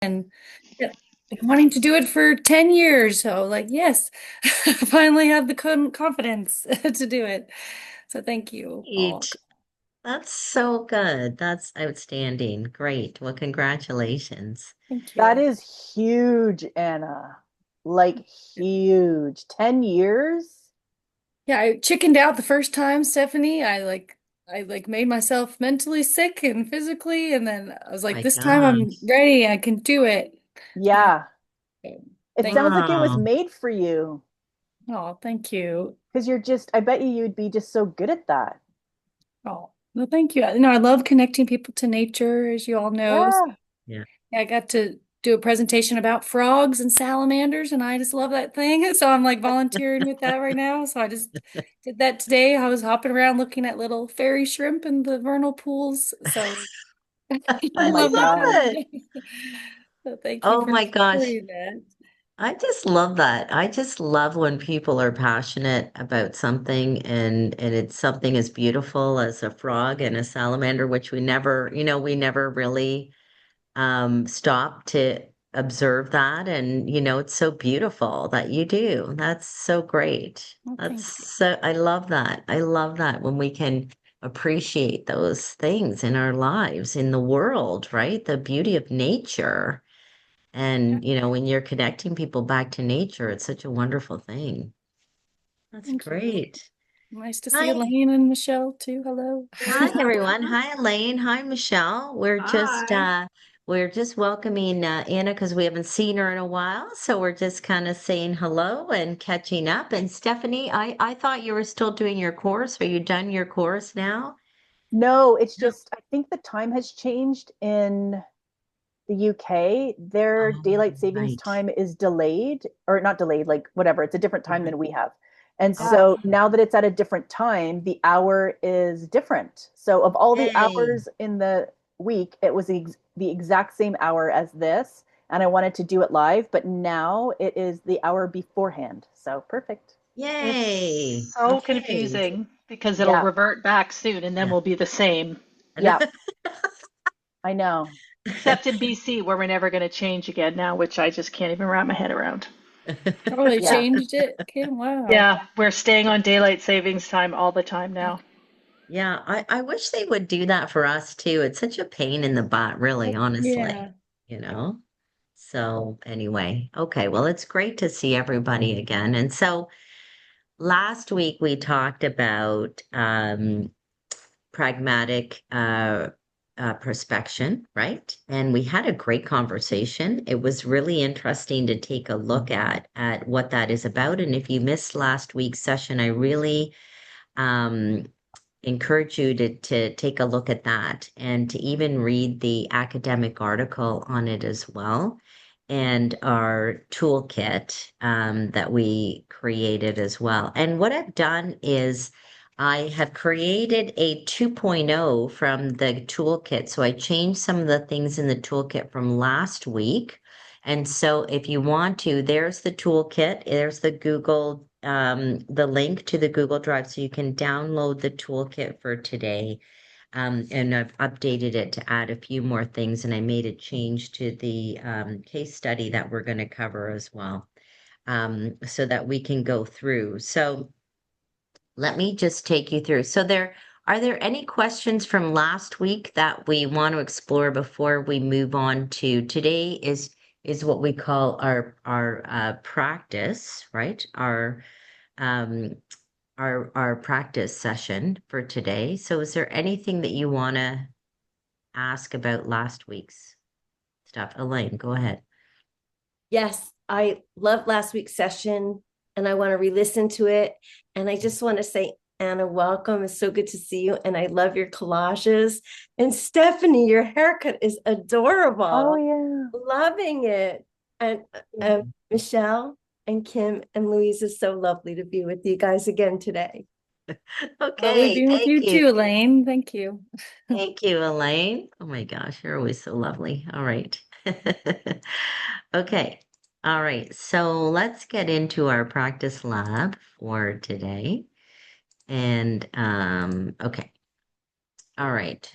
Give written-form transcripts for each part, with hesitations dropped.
and yeah, like, wanting to do it for 10 years. So like, yes, I finally have the confidence to do it. So thank you all. Great. That's so good. That's outstanding. Great. Well, congratulations. Thank That you. is huge, Anna. Like huge. 10 years? Yeah, I chickened out the first time, Stephanie. I made myself mentally sick and physically, and then I was like, My this time I'm gosh. ready. I can do it. And Yeah. It thank sounds like it was Wow. made for you oh, thank you. because I bet you'd be just so good at that. Oh, well, thank you. I love connecting people to nature, as you all know. So Yeah. Yeah. yeah, I got to do a presentation about frogs and salamanders, and I just love that thing. So I'm like volunteering with that right now. So I just did that today. I was hopping around looking at little fairy shrimp in the vernal pools. So Oh I I my love that kind love of gosh. it. thing. So thank you Oh for my gosh. doing that. I just love that. I just love when people are passionate about something and it's something as beautiful as a frog and a salamander, which we never really stop to observe that. And it's so beautiful that you do. That's so great. Well, That's thank you. I love that. I love that when we can appreciate those things in our lives, in the world, right? The beauty of nature. Yeah, And, when you're connecting people back to nature, it's such a wonderful thing. That's thank you. great. Nice to see Hi. Elaine and Michelle too. Hello. Hi everyone. Hi Elaine. Hi Michelle. Hi. We're just welcoming Anna because we haven't seen her in a while. So we're just kind of saying hello and catching up. And Stephanie, I thought you were still doing your course. Are you done your course now? No, it's No. just, I think the time has changed in the UK. Their Oh, daylight savings right. time is delayed, or not delayed, like whatever. It's a different time Mhm. than we have. And Oh, so now that it's at a different time, the hour is different. So of all the Yay. hours in the week, it was the exact same hour as this. And I wanted to do it live, but now it is the hour beforehand. So perfect. Yay. it's so Okay. confusing because it'll Yeah. revert back soon and then Yeah. we'll be the same. Yeah. I know. Except in BC where we're never going to change again now, which I just can't even wrap my head around. Oh, they Yeah. changed it, Kim. Wow. Yeah, we're staying on daylight savings time all the time now. Yeah, I wish they would do that for us too. It's such a pain in the butt, really, honestly, Yeah. you know? So anyway, okay, well, it's great to see everybody again. And so last week we talked about pragmatic perspection, right? And we had a great conversation. It was really interesting to take a look at what that is about. And if you missed last week's session, I really um encourage you to take a look at that and to even read the academic article on it as well and our toolkit that we created as well. And what I've done is I have created a 2.0 from the toolkit. So I changed some of the things in the toolkit from last week. And so if you want to, there's the toolkit, there's the link to the Google Drive so you can download the toolkit for today. And I've updated it to add a few more things, and I made a change to the case study that we're going to cover as well, so that we can go through. So let me just take you through. Are there any questions from last week that we want to explore before we move on to today is what we call our practice, right? Um, our practice session for today. So is there anything that you want to ask about last week's stuff? Elaine, go ahead. Yes, I loved last week's session and I want to re-listen to it. And I just want to say, Anna, welcome. It's so good to see you. And I love your collages. And Stephanie, your haircut is Oh, adorable. yeah. Loving it. And Michelle and Kim and Louise, is so lovely to be with you guys again today. Lovely Okay, being with thank you you. too, Elaine. Thank you. Thank you, Elaine. Oh my gosh, you're always so lovely. All right. Okay. All right. So let's get into our practice lab for today. And okay. All right.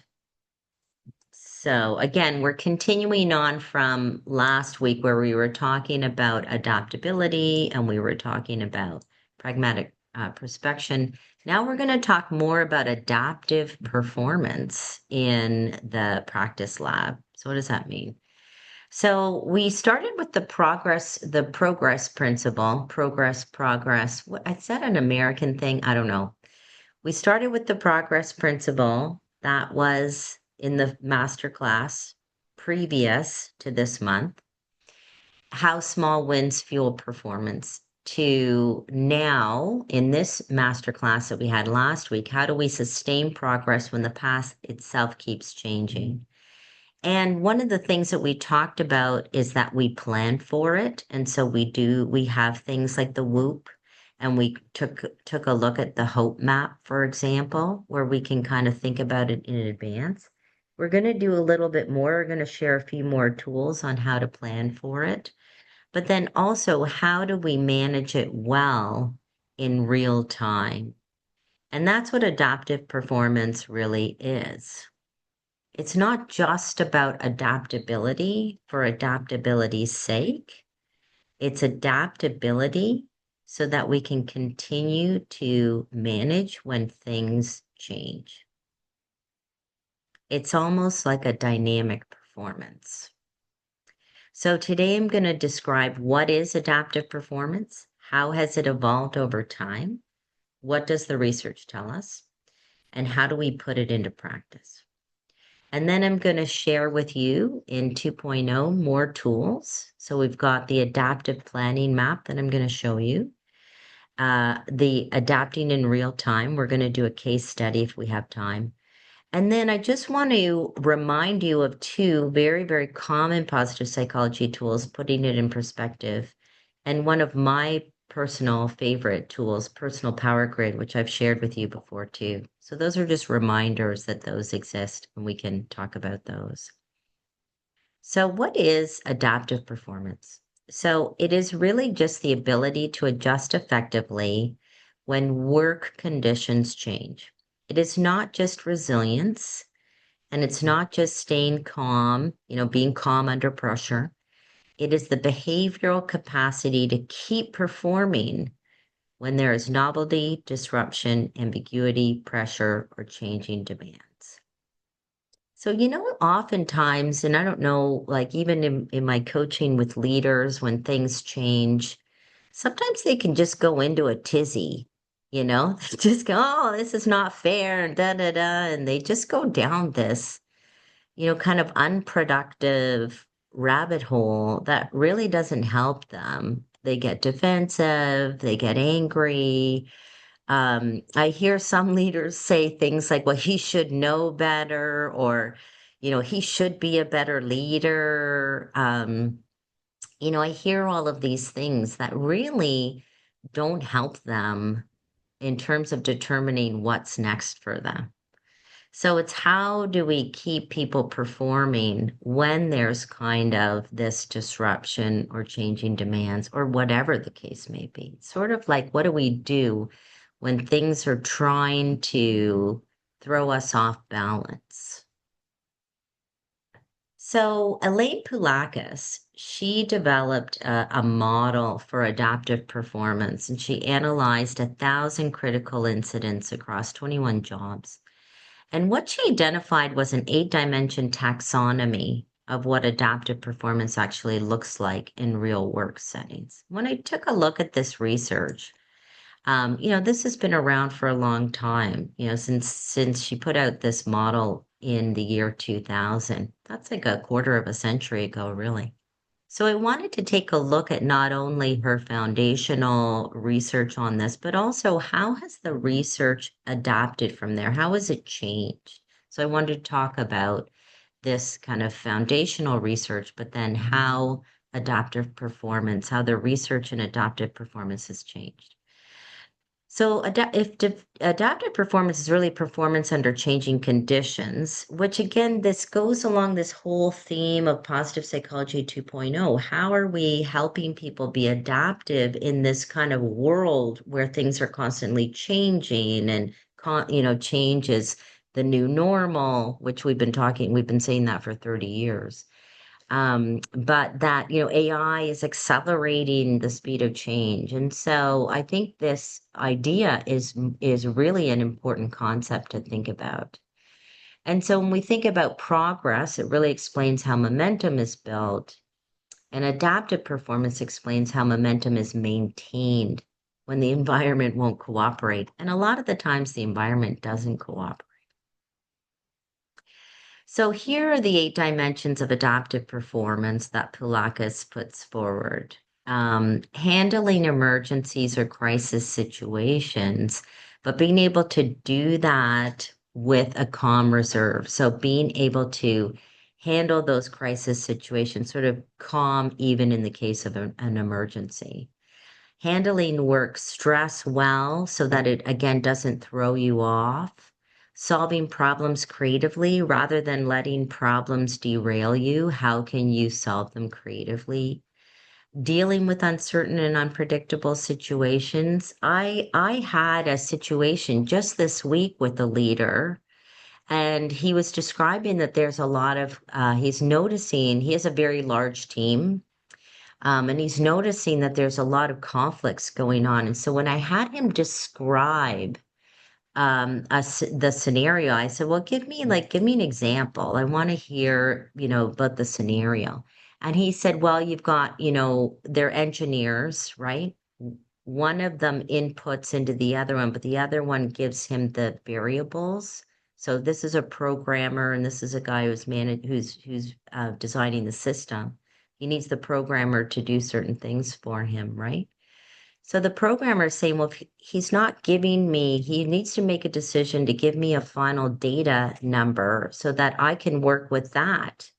So again, we're continuing on from last week where we were talking about adaptability and we were talking about pragmatic prospection. Now we're going to talk more about adaptive performance in the practice lab. So what does that mean? So we started with the progress principle, progress. What, I said an American thing, I don't know. We started with the progress principle that was in the master class previous to this month, how small wins fuel performance, to now in this master class that we had last week, how do we sustain progress when the path itself keeps changing? And one of the things that we talked about is that we plan for it. And so we have things like the WHOOP, and we took a look at the HOPE map, for example, where we can kind of think about it in advance. We're going to do a little bit more. We're going to share a few more tools on how to plan for it. But then also, how do we manage it well in real time? And that's what adaptive performance really is. It's not just about adaptability for adaptability's sake. It's adaptability so that we can continue to manage when things change. It's almost like a dynamic performance. So today I'm going to describe what is adaptive performance, how has it evolved over time, what does the research tell us, and how do we put it into practice. And then I'm going to share with you in 2.0 more tools. So we've got the adaptive planning map that I'm going to show you. The adapting in real time. We're going to do a case study if we have time. And then I just want to remind you of two very, very common positive psychology tools, putting it in perspective. And one of my personal favorite tools, Personal Power Grid, which I've shared with you before too. So those are just reminders that those exist, and we can talk about those. So what is adaptive performance? So it is really just the ability to adjust effectively when work conditions change. It is not just resilience, and it's not just staying calm, being calm under pressure. It is the behavioral capacity to keep performing when there is novelty, disruption, ambiguity, pressure, or changing demands. So, oftentimes, and I don't know, like even in my coaching with leaders, when things change, sometimes they can just go into a tizzy, just go, oh, this is not fair, da da da. And they just go down this, kind of unproductive rabbit hole that really doesn't help them. They get defensive, they get angry. I hear some leaders say things like, well, he should know better, or, he should be a better leader. I hear all of these things that really don't help them in terms of determining what's next for them. So it's how do we keep people performing when there's kind of this disruption or changing demands or whatever the case may be. Sort of like, what do we do when things are trying to throw us off balance? So Elaine Poulakis, she developed a model for adaptive performance, and she analyzed 1,000 critical incidents across 21 jobs. And what she identified was an 8-dimension taxonomy of what adaptive performance actually looks like in real work settings. When I took a look at this research, this has been around for a long time, since she put out this model in the year 2000. That's like a quarter of a century ago, really. So I wanted to take a look at not only her foundational research on this, but also how has the research adapted from there? How has it changed? So I wanted to talk about this kind of foundational research, but then how adaptive performance, how the research in adaptive performance has changed. So adaptive performance is really performance under changing conditions, which again, this goes along this whole theme of positive psychology 2.0. How are we helping people be adaptive in this kind of world where things are constantly changing and change is the new normal, which we've been saying that for 30 years. But that, AI is accelerating the speed of change. And so I think this idea is really an important concept to think about. And so when we think about progress, it really explains how momentum is built. And adaptive performance explains how momentum is maintained when the environment won't cooperate. And a lot of the times the environment doesn't cooperate. So here are the 8 dimensions of adaptive performance that Pulakis puts forward. Handling emergencies or crisis situations, but being able to do that with a calm reserve. So being able to handle those crisis situations, sort of calm, even in the case of an emergency. Handling work stress well so that it, again, doesn't throw you off. Solving problems creatively rather than letting problems derail you. How can you solve them creatively? Dealing with uncertain and unpredictable situations. I had a situation just this week with a leader, and he was describing that there's a lot of, he's noticing he has a very large team. And he's noticing that there's a lot of conflicts going on. And so when I had him describe the scenario, I said, well, give me an example. I want to hear, about the scenario. And he said, well, you've got, they're engineers, right? One of them inputs into the other one, but the other one gives him the variables. So this is a programmer, and this is a guy who's designing the system. He needs the programmer to do certain things for him, right? So the programmer is saying, well, if he's not giving me, he needs to make a decision to give me a final data number so that I can work with that.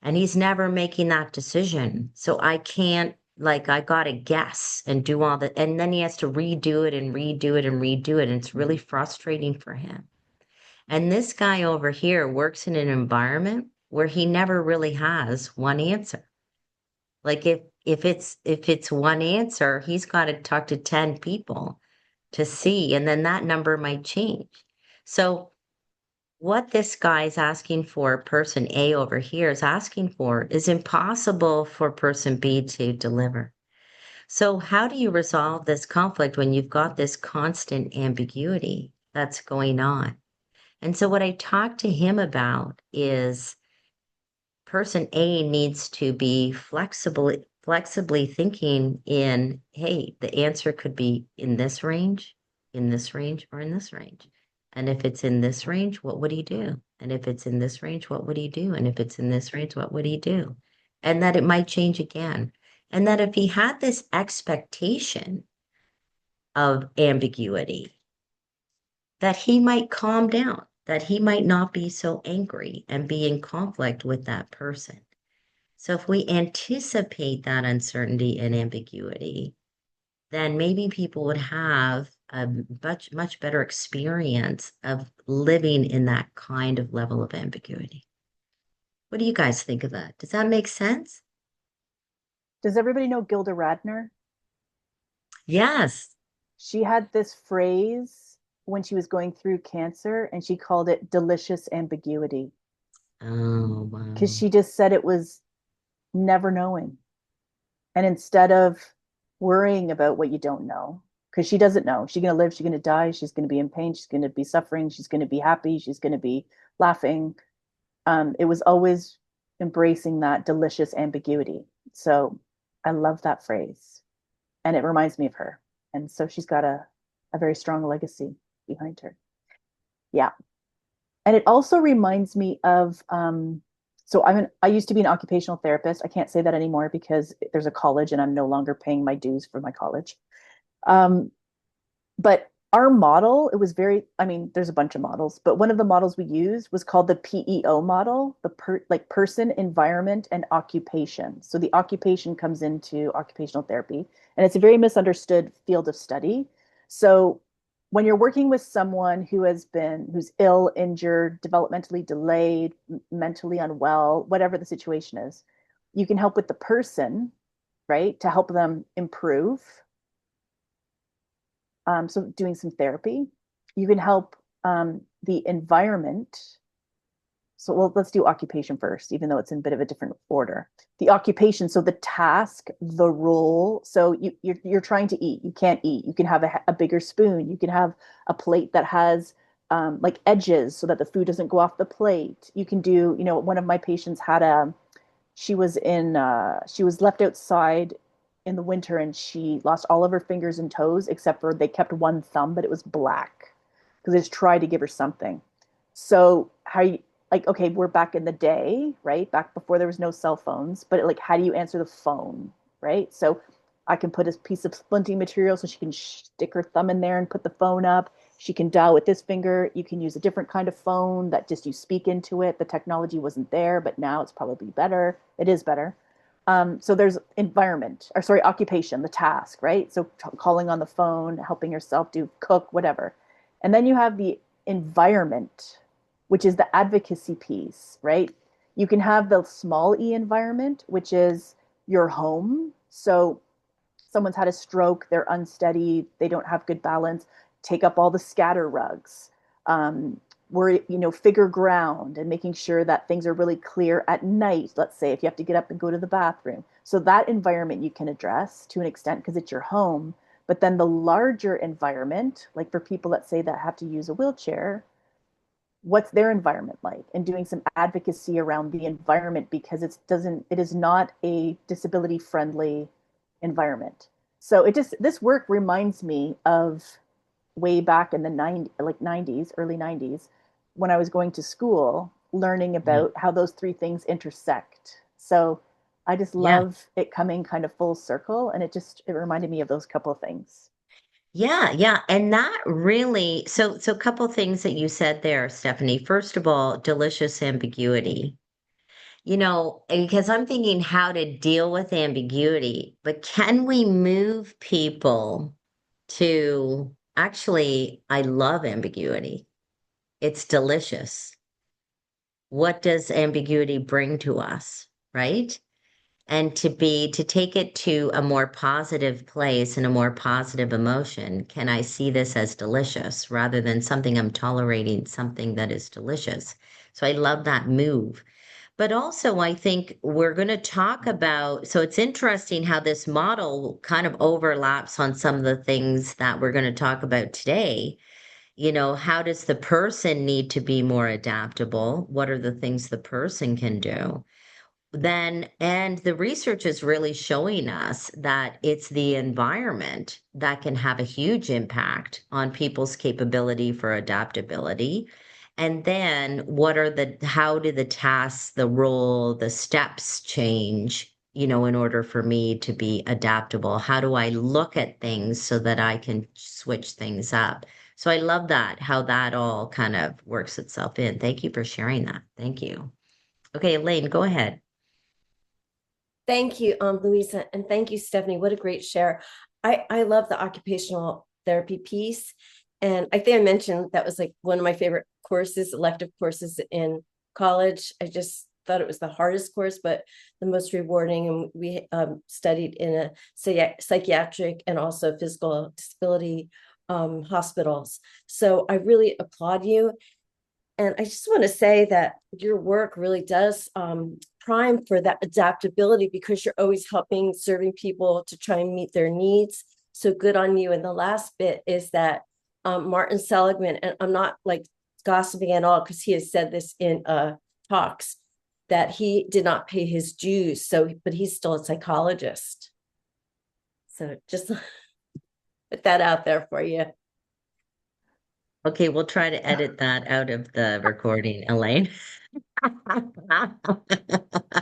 And he's never making that decision. So I can't, I got to guess and do all the, and then he has to redo it and redo it and redo it. And it's really frustrating for him. And this guy over here works in an environment where he never really has one answer. Like if it's one answer, he's got to talk to 10 people to see, and then that number might change. So what this guy's asking for, person A over here is asking for, is impossible for person B to deliver. So how do you resolve this conflict when you've got this constant ambiguity that's going on? And so what I talked to him about is person A needs to be flexibly thinking in, hey, the answer could be in this range, or in this range. And if it's in this range, what would he do? And if it's in this range, what would he do? And if it's in this range, what would he do? And that it might change again. And that if he had this expectation of ambiguity, that he might calm down, that he might not be so angry and be in conflict with that person. So if we anticipate that uncertainty and ambiguity, then maybe people would have a much better experience of living in that kind of level of ambiguity. What do you guys think of that? Does that make sense? Does everybody know Gilda Radner? Yes. She had this phrase when she was going through cancer, and she called it delicious ambiguity. Oh, Because wow. she just said it was never knowing. And instead of worrying about what you don't know, because she doesn't know, she's going to live, she's going to die, she's going to be in pain, she's going to be suffering, she's going to be happy, she's going to be laughing. It was always embracing that delicious ambiguity. So I love that phrase. And it reminds me of her. And so she's got a very strong legacy behind her. Yeah. And it also reminds me of so I used to be an occupational therapist. I can't say that anymore because there's a college and I'm no longer paying my dues for my college. Um, but our model, it was very, I mean, there's a bunch of models, but one of the models we used was called the PEO model, like person, environment, and occupation. So the occupation comes into occupational therapy, and it's a very misunderstood field of study. So when you're working with someone who's ill, injured, developmentally delayed, mentally unwell, whatever the situation is, you can help with the person, right, to help them improve, so doing some therapy. You can help the environment. So, well, let's do occupation first, even though it's in a bit of a different order. The occupation, so the task, the role. So you're trying to eat. You can't eat. You can have a bigger spoon. You can have a plate that has like edges so that the food doesn't go off the plate. You can do, one of my patients had she was left outside in the winter and she lost all of her fingers and toes except for they kept one thumb, but it was black because they just tried to give her something. So how you like, okay, we're back in the day, right? Back before there was no cell phones, but like, how do you answer the phone, right? So I can put a piece of splinting material so she can stick her thumb in there and put the phone up. She can dial with this finger. You can use a different kind of phone that just you speak into it. The technology wasn't there, but now it's probably better. It is better. So there's environment, or sorry, occupation, the task, right? So calling on the phone, helping yourself do cook, whatever. And then you have the environment, which is the advocacy piece, right? You can have the small e environment, which is your home. So someone's had a stroke, they're unsteady, they don't have good balance, take up all the scatter rugs. We're, figure ground and making sure that things are really clear at night. Let's say if you have to get up and go to the bathroom. So that environment you can address to an extent because it's your home. But then the larger environment, like for people, let's say that have to use a wheelchair, what's their environment like, and doing some advocacy around the environment because it is not a disability friendly environment. So this work reminds me of way back in the 90s, early 90s, when I was going to school learning Yeah. about how those three things intersect. So I just Yeah. love it coming kind of full circle, and it reminded me of those couple of things. Yeah, yeah. And that really, so a couple things that you said there, Stephanie. First of all, delicious ambiguity. Because I'm thinking how to deal with ambiguity, but can we move people to actually, I love ambiguity. It's delicious. What does ambiguity bring to us, right? And to take it to a more positive place and a more positive emotion, can I see this as delicious rather than something I'm tolerating, something that is delicious? So I love that move. But also, I think we're going to talk about, so it's interesting how this model kind of overlaps on some of the things that we're going to talk about today. How does the person need to be more adaptable? What are the things the person can do? And the research is really showing us that it's the environment that can have a huge impact on people's capability for adaptability. And then how do the tasks, the role, the steps change, in order for me to be adaptable? How do I look at things so that I can switch things up? So I love that, how that all kind of works itself in. Thank you for sharing that. Thank you. Okay, Elaine, go ahead. Thank you, Louisa, and thank you, Stephanie. What a great share. I love the occupational therapy piece. And I think I mentioned that was like one of my favorite courses, elective courses in college. I just thought it was the hardest course, but the most rewarding. And we studied in a psychiatric and also physical disability hospitals. So I really applaud you. And I just want to say that your work really does prime for that adaptability because you're always helping, serving people to try and meet their needs. So good on you. And the last bit is that Martin Seligman, and I'm not like gossiping at all because he has said this in talks, that he did not pay his dues. But he's still a psychologist. So just put that out there for you. Okay, we'll try to edit that out of the recording, Elaine.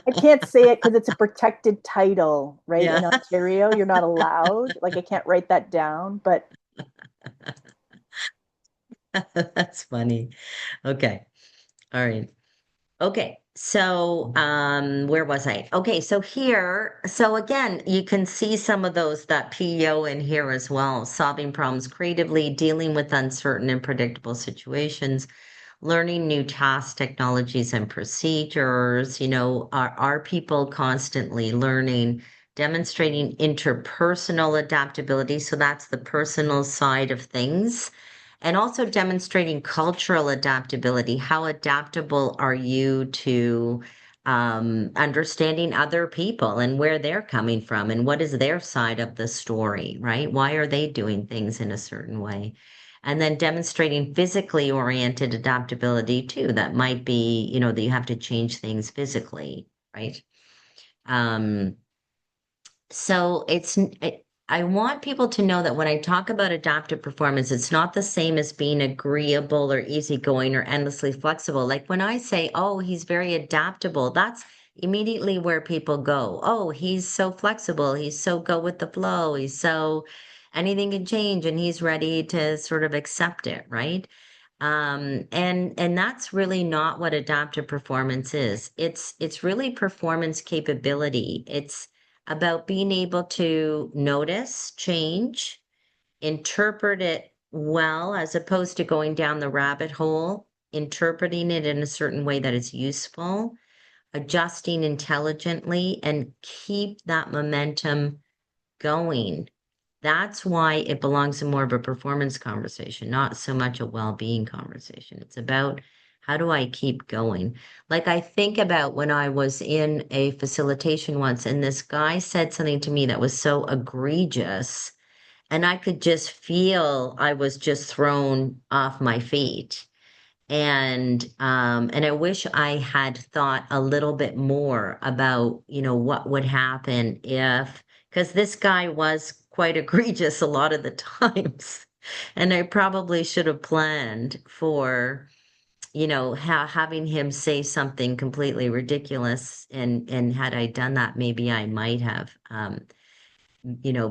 I can't say it because it's a protected title, right? In Yeah, Ontario, you're not allowed. Like I can't write that down, but that's funny. Okay, all right. Okay, so where was I? Okay, so again, you can see some of that PEO in here as well, solving problems creatively, dealing with uncertain and predictable situations, learning new tasks, technologies, and procedures. Are people constantly learning, demonstrating interpersonal adaptability? So that's the personal side of things. And also demonstrating cultural adaptability. How adaptable are you to understanding other people and where they're coming from and what is their side of the story, right? Why are they doing things in a certain way? And then demonstrating physically oriented adaptability too. That might be, that you have to change things physically, right? Um, so I want people to know that when I talk about adaptive performance, it's not the same as being agreeable or easygoing or endlessly flexible. Like when I say, oh, he's very adaptable, that's immediately where people go. Oh, he's so flexible. He's so go with the flow. He's so anything can change and he's ready to sort of accept it, right? And that's really not what adaptive performance is. It's really performance capability. It's about being able to notice change, interpret it well, as opposed to going down the rabbit hole, interpreting it in a certain way that is useful, adjusting intelligently, and keep that momentum going. That's why it belongs in more of a performance conversation, not so much a well-being conversation. It's about how do I keep going? Like I think about when I was in a facilitation once and this guy said something to me that was so egregious, and I could just feel I was just thrown off my feet. And I wish I had thought a little bit more about, what would happen if, because this guy was quite egregious a lot of the times. And I probably should have planned for, having him say something completely ridiculous. And had I done that, maybe I might have,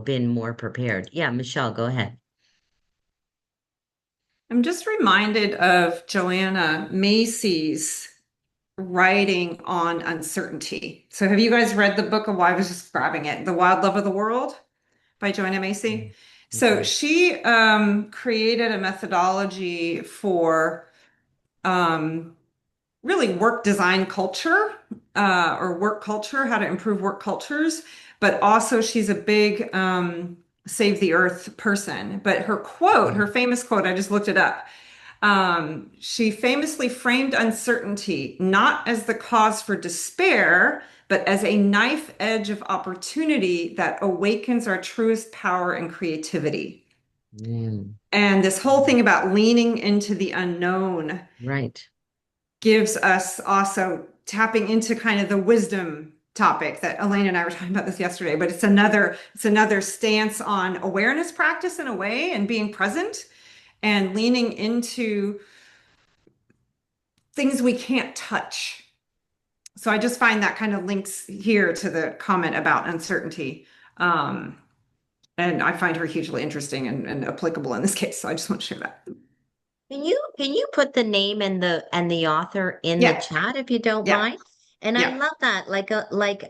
been more prepared. Yeah, Michelle, go ahead. I'm just reminded of Joanna Macy's writing on uncertainty. So, have you guys read the book? Of, well, I was just grabbing it, The Wild Love of the World by Joanna Macy. So, Mhm. she created a methodology for um, really work design culture or work culture, how to improve work cultures. But also, she's a big save the earth person. But her quote, her famous quote, I just looked it up. She famously framed uncertainty not as the cause for despair, but as a knife edge of opportunity that awakens our truest power and creativity. Mm, And this whole thing about leaning into the unknown right. gives us also tapping into kind of the wisdom topic that Elaine and I were talking about this yesterday, but it's another stance on awareness practice in a way and being present and leaning into things we can't touch. So I just find that kind of links here to the comment about uncertainty. Um, and I find her hugely interesting and applicable in this case. So I just want to share that. Can you put the name and the author in the Yeah, chat if you don't yeah, mind? And I yeah. love that, like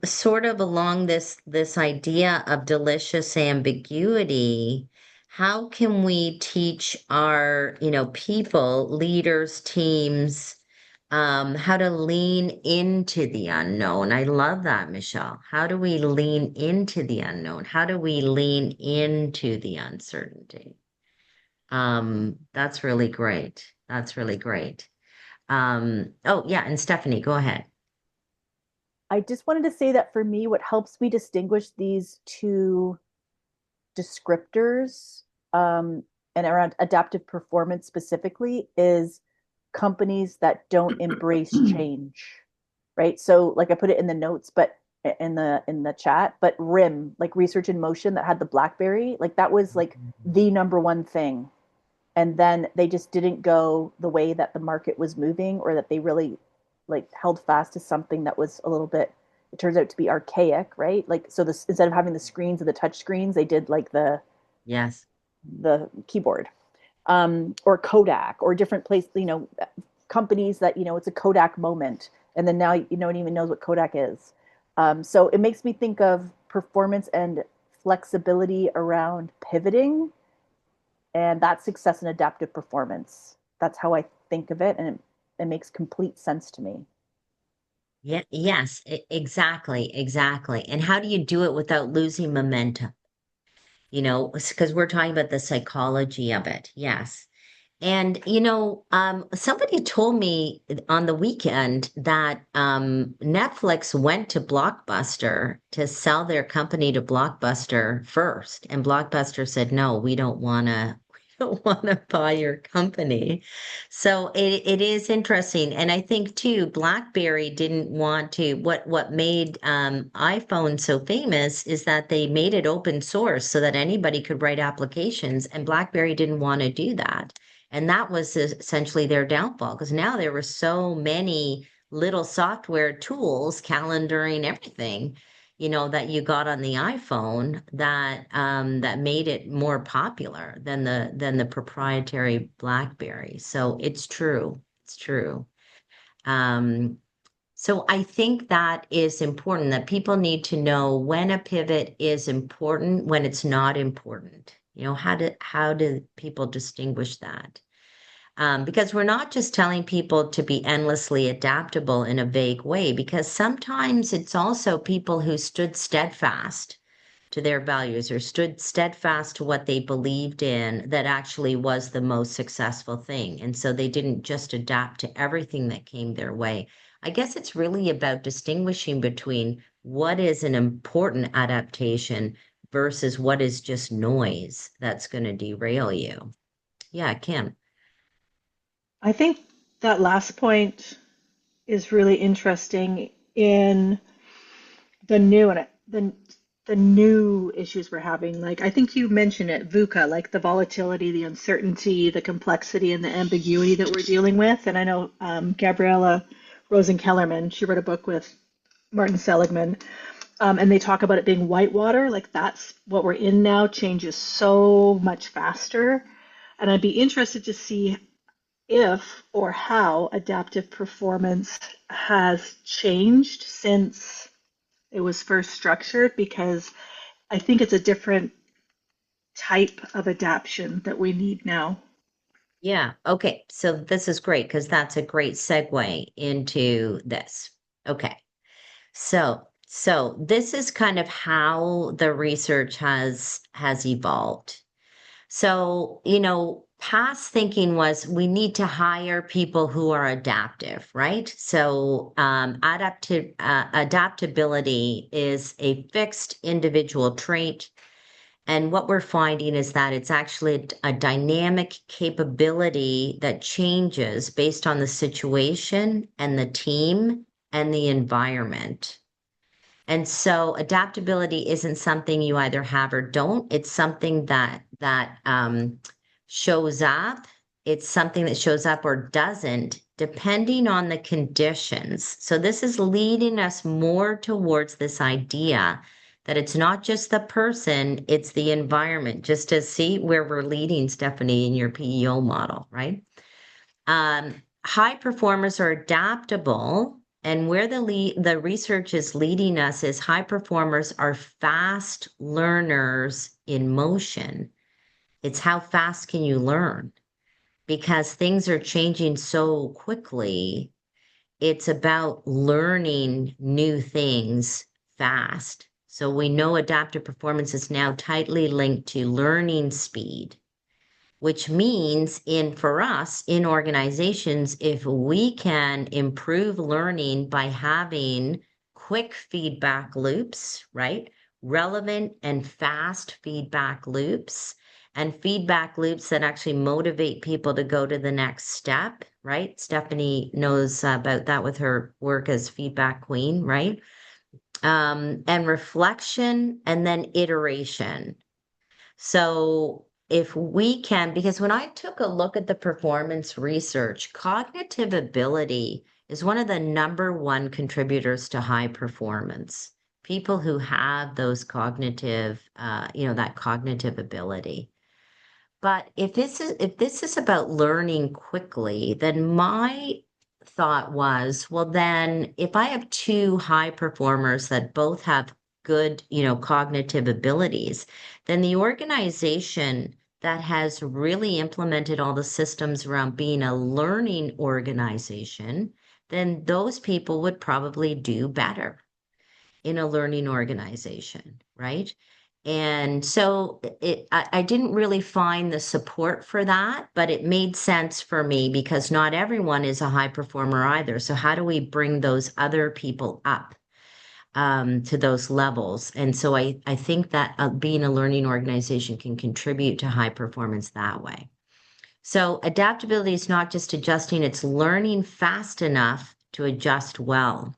sort of along this idea of delicious ambiguity. How can we teach our, people, leaders, teams, how to lean into the unknown? I love that, Michelle. How do we lean into the unknown? How do we lean into the uncertainty? That's really great. That's really great. Oh yeah, and Stephanie, go ahead. I just wanted to say that for me, what helps me distinguish these two descriptors and around adaptive performance specifically is companies that don't embrace change, right? So, like I put it in the notes, but in the chat, but RIM, like Research in Motion, that had the BlackBerry, like that was like the number one thing, and then they just didn't go the way that the market was moving, or that they really like held fast to something that was a little bit, it turns out to be archaic, right? Like, so this, instead of having the screens and the touch screens, they did like Yes. the keyboard, or Kodak, or different place, companies that, it's a Kodak moment, and then now no one even knows what Kodak is. So it makes me think of performance and flexibility around pivoting, and that's success and adaptive performance. That's how I think of it, and it makes complete sense to me. Yeah, yes, exactly, exactly. And how do you do it without losing momentum? because we're talking about the psychology of it. Yes. And somebody told me on the weekend that Netflix went to Blockbuster to sell their company to Blockbuster first, and Blockbuster said, "No, we don't want to. We don't want to buy your company." So it is interesting, and I think too, BlackBerry didn't want to. What made iPhone so famous is that they made it open source so that anybody could write applications, and BlackBerry didn't want to do that. And that was essentially their downfall because now there were so many little software tools, calendaring, everything, that you got on the iPhone that made it more popular than the proprietary BlackBerry. So it's true. It's true. Um, so I think that is important that people need to know when a pivot is important, when it's not important. How do people distinguish that? Because we're not just telling people to be endlessly adaptable in a vague way, because sometimes it's also people who stood steadfast to their values or stood steadfast to what they believed in that actually was the most successful thing. And so they didn't just adapt to everything that came their way. I guess it's really about distinguishing between what is an important adaptation versus what is just noise that's going to derail you. Yeah, Kim. I think that last point is really interesting in the new and the new issues we're having. Like I think you mentioned it, VUCA, like the volatility, the uncertainty, the complexity, and the ambiguity that we're dealing with. And I know Gabriella Rosen-Kellerman, she wrote a book with Martin Seligman, and they talk about it being whitewater. Like that's what we're in now, changes so much faster. And I'd be interested to see if or how adaptive performance has changed since it was first structured, because I think it's a different type of adaptation that we need now. Yeah. Okay. So this is great because that's a great segue into this. Okay. So this is kind of how the research has evolved. So, past thinking was we need to hire people who are adaptive, right? So, adaptability is a fixed individual trait. And what we're finding is that it's actually a dynamic capability that changes based on the situation and the team and the environment. And so adaptability isn't something you either have or don't. It's something that shows up. It's something that shows up or doesn't, depending on the conditions. So this is leading us more towards this idea that it's not just the person, it's the environment. Just to see where we're leading, Stephanie, in your PEO model, right? High performers are adaptable, and where the research is leading us is high performers are fast learners in motion. It's how fast can you learn? Because things are changing so quickly. It's about learning new things fast. So we know adaptive performance is now tightly linked to learning speed, which means for us in organizations, if we can improve learning by having quick feedback loops, right? Relevant and fast feedback loops, and feedback loops that actually motivate people to go to the next step, right? Stephanie knows about that with her work as feedback queen, right? And reflection and then iteration. So if we can, because when I took a look at the performance research, cognitive ability is one of the number one contributors to high performance. People who have those cognitive, that cognitive ability. But if this is about learning quickly, then my thought was, well, then if I have two high performers that both have good, cognitive abilities, then the organization that has really implemented all the systems around being a learning organization, then those people would probably do better in a learning organization, right? And so I didn't really find the support for that, but it made sense for me because not everyone is a high performer either. So how do we bring those other people up to those levels? And so I think that being a learning organization can contribute to high performance that way. So adaptability is not just adjusting, it's learning fast enough to adjust well.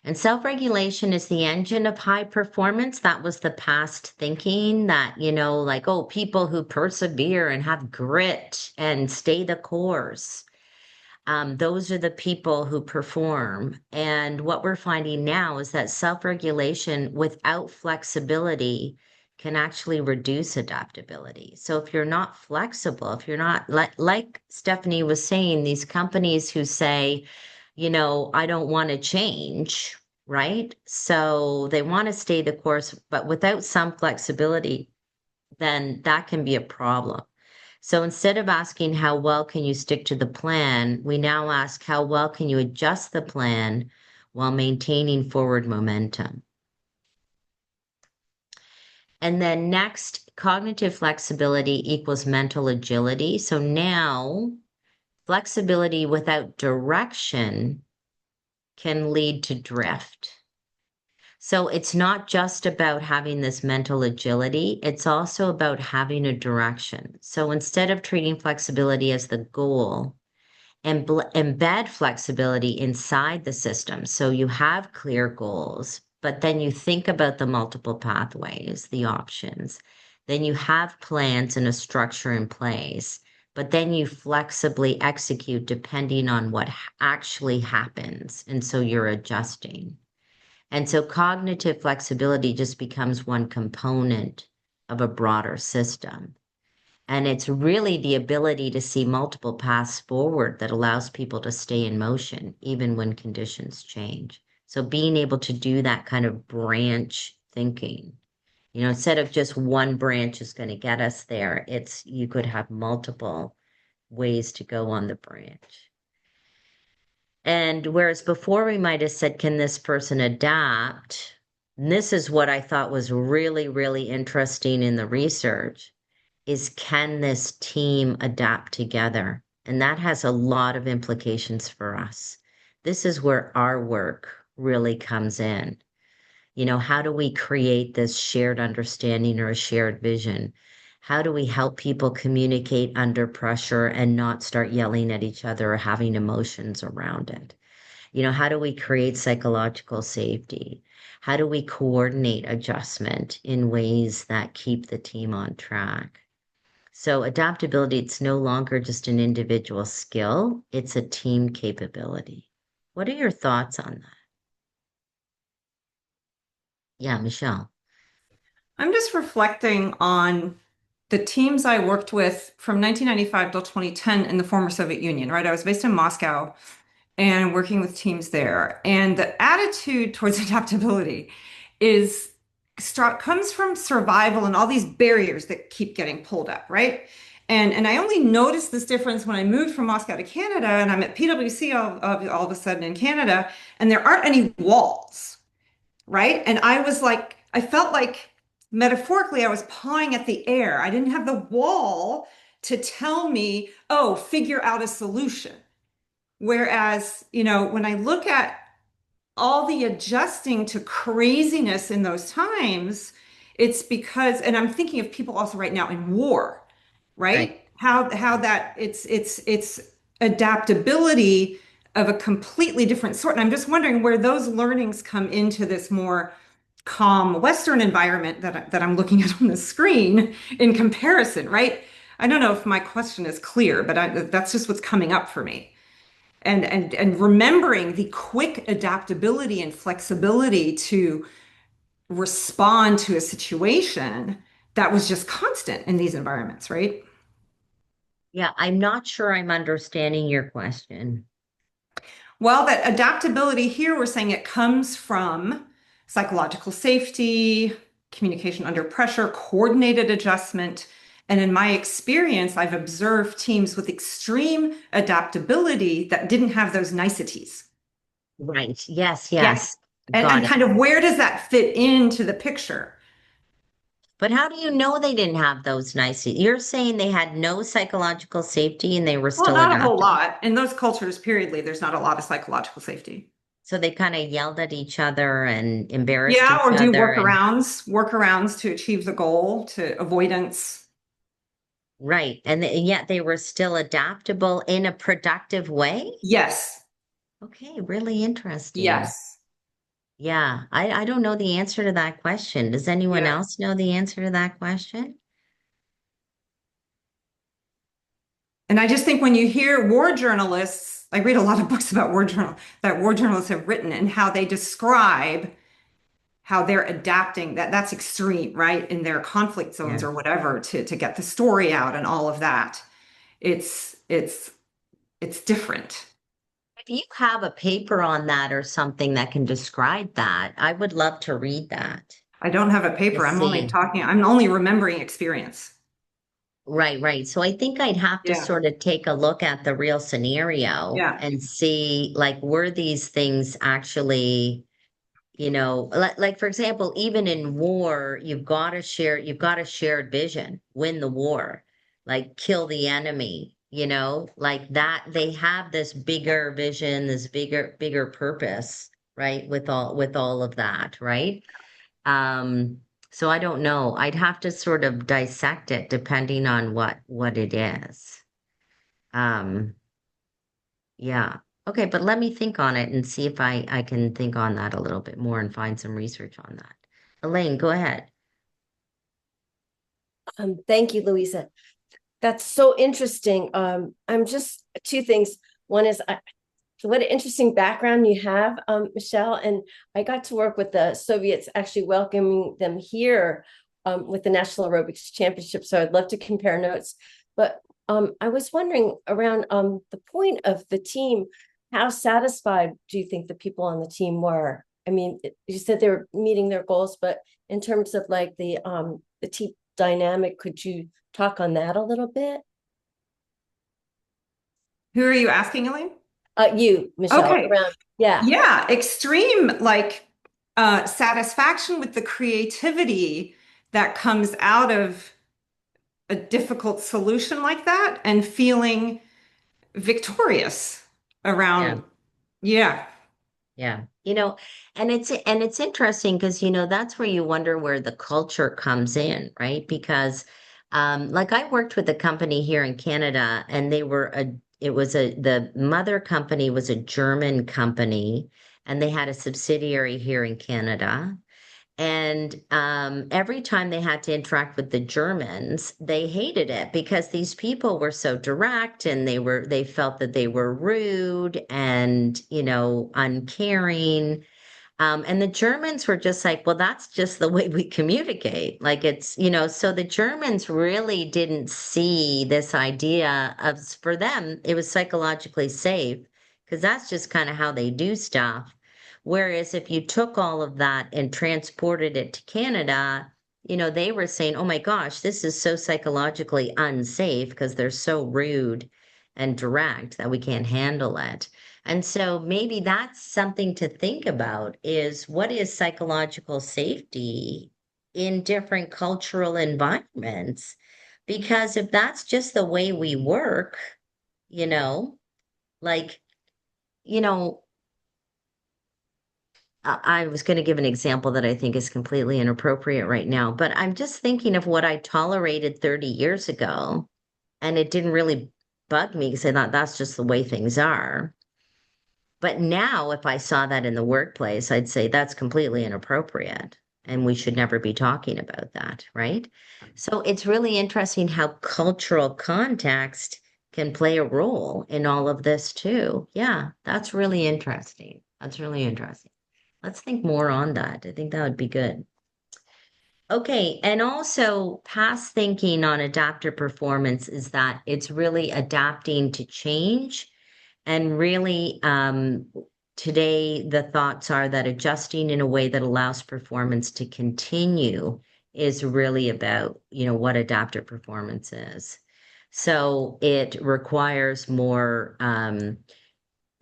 And self-regulation is the engine of high performance. That was the past thinking that, like, oh, people who persevere and have grit and stay the course. Those are the people who perform. And what we're finding now is that self-regulation without flexibility can actually reduce adaptability. So if you're not flexible, if you're not like Stephanie was saying, these companies who say, I don't want to change, right? So they want to stay the course, but without some flexibility, then that can be a problem. So instead of asking how well can you stick to the plan, we now ask how well can you adjust the plan while maintaining forward momentum. And then next, cognitive flexibility equals mental agility. So now flexibility without direction can lead to drift. So it's not just about having this mental agility, it's also about having a direction. So instead of treating flexibility as the goal, embed flexibility inside the system. So you have clear goals, but then you think about the multiple pathways, the options. Then you have plans and a structure in place, but then you flexibly execute depending on what actually happens. And so you're adjusting. And so cognitive flexibility just becomes one component of a broader system. And it's really the ability to see multiple paths forward that allows people to stay in motion, even when conditions change. So being able to do that kind of branch thinking, instead of just one branch is going to get us there, you could have multiple ways to go on the branch. And whereas before we might have said, can this person adapt? And this is what I thought was really, really interesting in the research is can this team adapt together? And that has a lot of implications for us. This is where our work really comes in. How do we create this shared understanding or a shared vision? How do we help people communicate under pressure and not start yelling at each other or having emotions around it? How do we create psychological safety? How do we coordinate adjustment in ways that keep the team on track? So adaptability, it's no longer just an individual skill, it's a team capability. What are your thoughts on that? Yeah, Michelle. I'm just reflecting on the teams I worked with from 1995 till 2010 in the former Soviet Union, right? I was based in Moscow and working with teams there. And the attitude towards adaptability is comes from survival and all these barriers that keep getting pulled up, right? And I only noticed this difference when I moved from Moscow to Canada and I'm at PwC all of a sudden in Canada, and there aren't any walls, right? And I felt like metaphorically, I was pawing at the air. I didn't have the wall to tell me, oh, figure out a solution. Whereas, when I look at all the adjusting to craziness in those times, it's because, and I'm thinking of people also right now in war, Right. right? How that it's adaptability of a completely different sort. And I'm just wondering where those learnings come into this more calm Western environment that I'm looking at on the screen in comparison, right? I don't know if my question is clear, but that's just what's coming up for me. And remembering the quick adaptability and flexibility to respond to a situation that was just constant in these environments, right? Yeah, I'm not sure I'm understanding your question. Well, that adaptability here, we're saying it comes from psychological safety, communication under pressure, coordinated adjustment. And in my experience, I've observed teams with extreme adaptability that didn't have those niceties. Right. Yes, Yeah. yes. And Got it. kind of where does that fit into the picture? But how do you know they didn't have those nice? You're saying they had no psychological safety and they were Well, still not a whole adaptable. lot. In those cultures, periodly, there's not a lot of psychological safety. So they kind of yelled at each other and embarrassed Yeah, each or do other and workarounds to achieve the goal, to avoidance. right. And yet they were still adaptable in a productive way. Yes. Okay, really interesting. Yes. Yeah, I don't know the answer to that question. Does anyone Yeah. else know the answer to that question? And I just think when you hear war journalists, I read a lot of books about war journalists have written and how they describe how they're adapting that's extreme, right? In their conflict Yeah. zones or whatever to get the story out and all of that. It's different. If you have a paper on that or something that can describe that, I would love to read that I don't have a to paper. see. I'm only remembering experience. Right, right. So I think I'd have to Yeah. sort of take a look at the real scenario Yeah. and see, like, were these things actually, like for example, even in war, you've got a shared vision, win the war, like kill the enemy, like that. They have this bigger vision, this bigger purpose, right? With all of that, right? Um, so I don't know. I'd have to sort of dissect it depending on what it is. Um, yeah. Okay, but let me think on it and see if I can think on that a little bit more and find some research on that. Elaine, go ahead. Thank you, Louisa. That's so interesting. I'm just two things. One is so what an interesting background you have, Michelle. And I got to work with the Soviets, actually welcoming them here with the National Aerobics Championship. So I'd love to compare notes. But I was wondering around the point of the team, how satisfied do you think the people on the team were? I mean, you said they were meeting their goals, but in terms of like the team dynamic, could you talk on that a little bit? Who are you asking, Elaine? You, Michelle, Okay. around, yeah. Yeah, extreme like satisfaction with the creativity that comes out of a difficult solution like that and feeling victorious Yeah. around. Yeah. Yeah. And it's interesting because that's where you wonder where the culture comes in, right? Because like I worked with a company here in Canada and the mother company was a German company and they had a subsidiary here in Canada. And every time they had to interact with the Germans, they hated it because these people were so direct and they felt that they were rude and, uncaring. And the Germans were just like, well, that's just the way we communicate. Like so the Germans really didn't see this idea for them, it was psychologically safe because that's just kind of how they do stuff. Whereas if you took all of that and transported it to Canada, they were saying, oh my gosh, this is so psychologically unsafe because they're so rude and direct that we can't handle it. And so maybe that's something to think about is what is psychological safety in different cultural environments? Because if that's just the way we work, you know, like, you know, I was going to give an example that I think is completely inappropriate right now, but I'm just thinking of what I tolerated 30 years ago, and it didn't really bug me because I thought that's just the way things are. But now, if I saw that in the workplace, I'd say that's completely inappropriate and we should never be talking about that, right? So it's really interesting how cultural context can play a role in all of this too. Yeah, that's really interesting. That's really interesting. Let's think more on that. I think that would be good. Okay, and also past thinking on adaptive performance is that it's really adapting to change and really, today, the thoughts are that adjusting in a way that allows performance to continue is really about, what adaptive performance is. So it requires more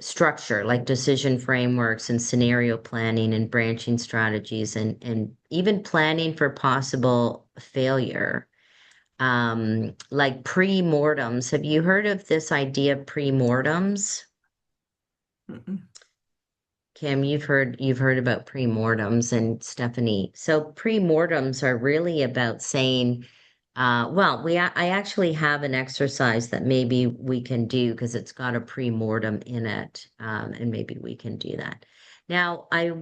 structure, like decision frameworks and scenario planning and branching strategies and even planning for possible failure, like pre-mortems. Have you heard of this idea of pre-mortems? Mm-mm. Kim, you've heard about pre-mortems, and Stephanie. So pre-mortems are really about saying, well, I actually have an exercise that maybe we can do because it's got a pre-mortem in it, and maybe we can do that. Now, I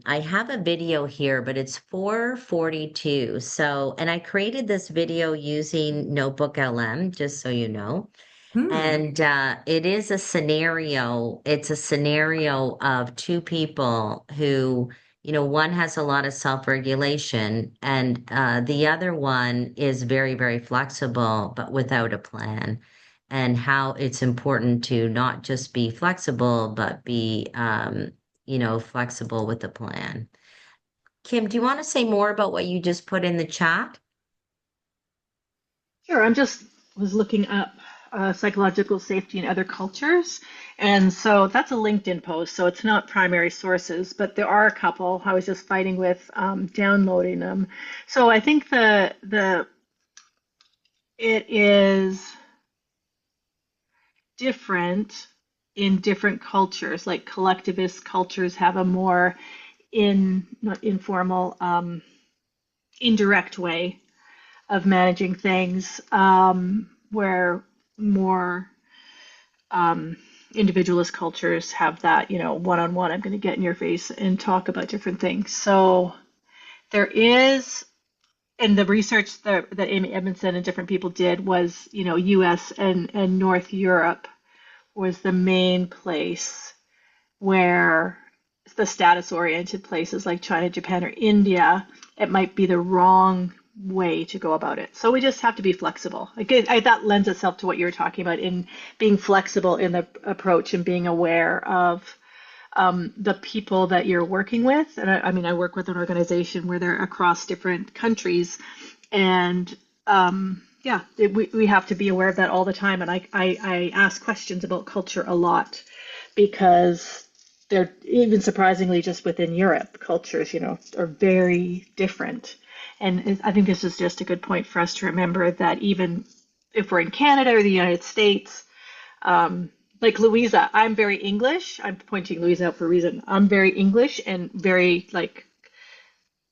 have a video here, but it's 4:42. So, and I created this video using Notebook LM, just so you know. Hmm. And it is a scenario. It's a scenario of two people who, one has a lot of self-regulation, and the other one is very, very flexible, but without a plan. And how it's important to not just be flexible, but be, flexible with a plan. Kim, do you want to say more about what you just put in the chat? Sure, I'm just was looking up psychological safety in other cultures, and so that's a LinkedIn post. So it's not primary sources, but there are a couple. I was just fighting with downloading them. So I think the it is different in different cultures. Like collectivist cultures have a more not informal, indirect way of managing things, where more individualist cultures have that, one-on-one, I'm going to get in your face and talk about different things. So there is, and the research that Amy Edmondson and different people did was, US and North Europe was the main place where the status oriented places like China, Japan, or India, it might be the wrong way to go about it. So we just have to be flexible. Again, that lends itself to what you were talking about in being flexible in the approach and being aware of the people that you're working with. And I mean, I work with an organization where they're across different countries, and yeah, we have to be aware of that all the time. And I ask questions about culture a lot because they're even surprisingly just within Europe, cultures, are very different. And I think this is just a good point for us to remember that even if we're in Canada or the United States, like Louisa, I'm very English. I'm pointing Louisa out for a reason. I'm very English and very like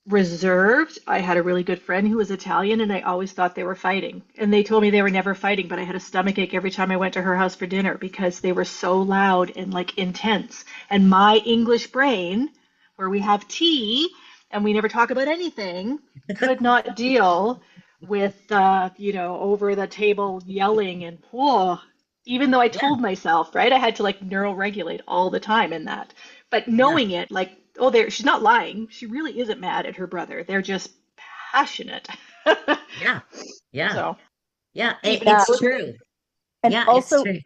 reserved. I had a really good friend who was Italian, and I always thought they were fighting. And they told me they were never fighting, but I had a stomachache every time I went to her house for dinner because they were so loud and like intense. And my English brain, where we have tea and we never talk about anything, could not deal with over the table yelling and even though I Yeah, told myself, right, I had to like neural regulate all the time in that. But yeah, knowing it, like, oh, she's not lying. She really isn't mad at her brother. They're just passionate. yeah, yeah, So yeah. even Yeah. It's true. And Yeah, it's also, true.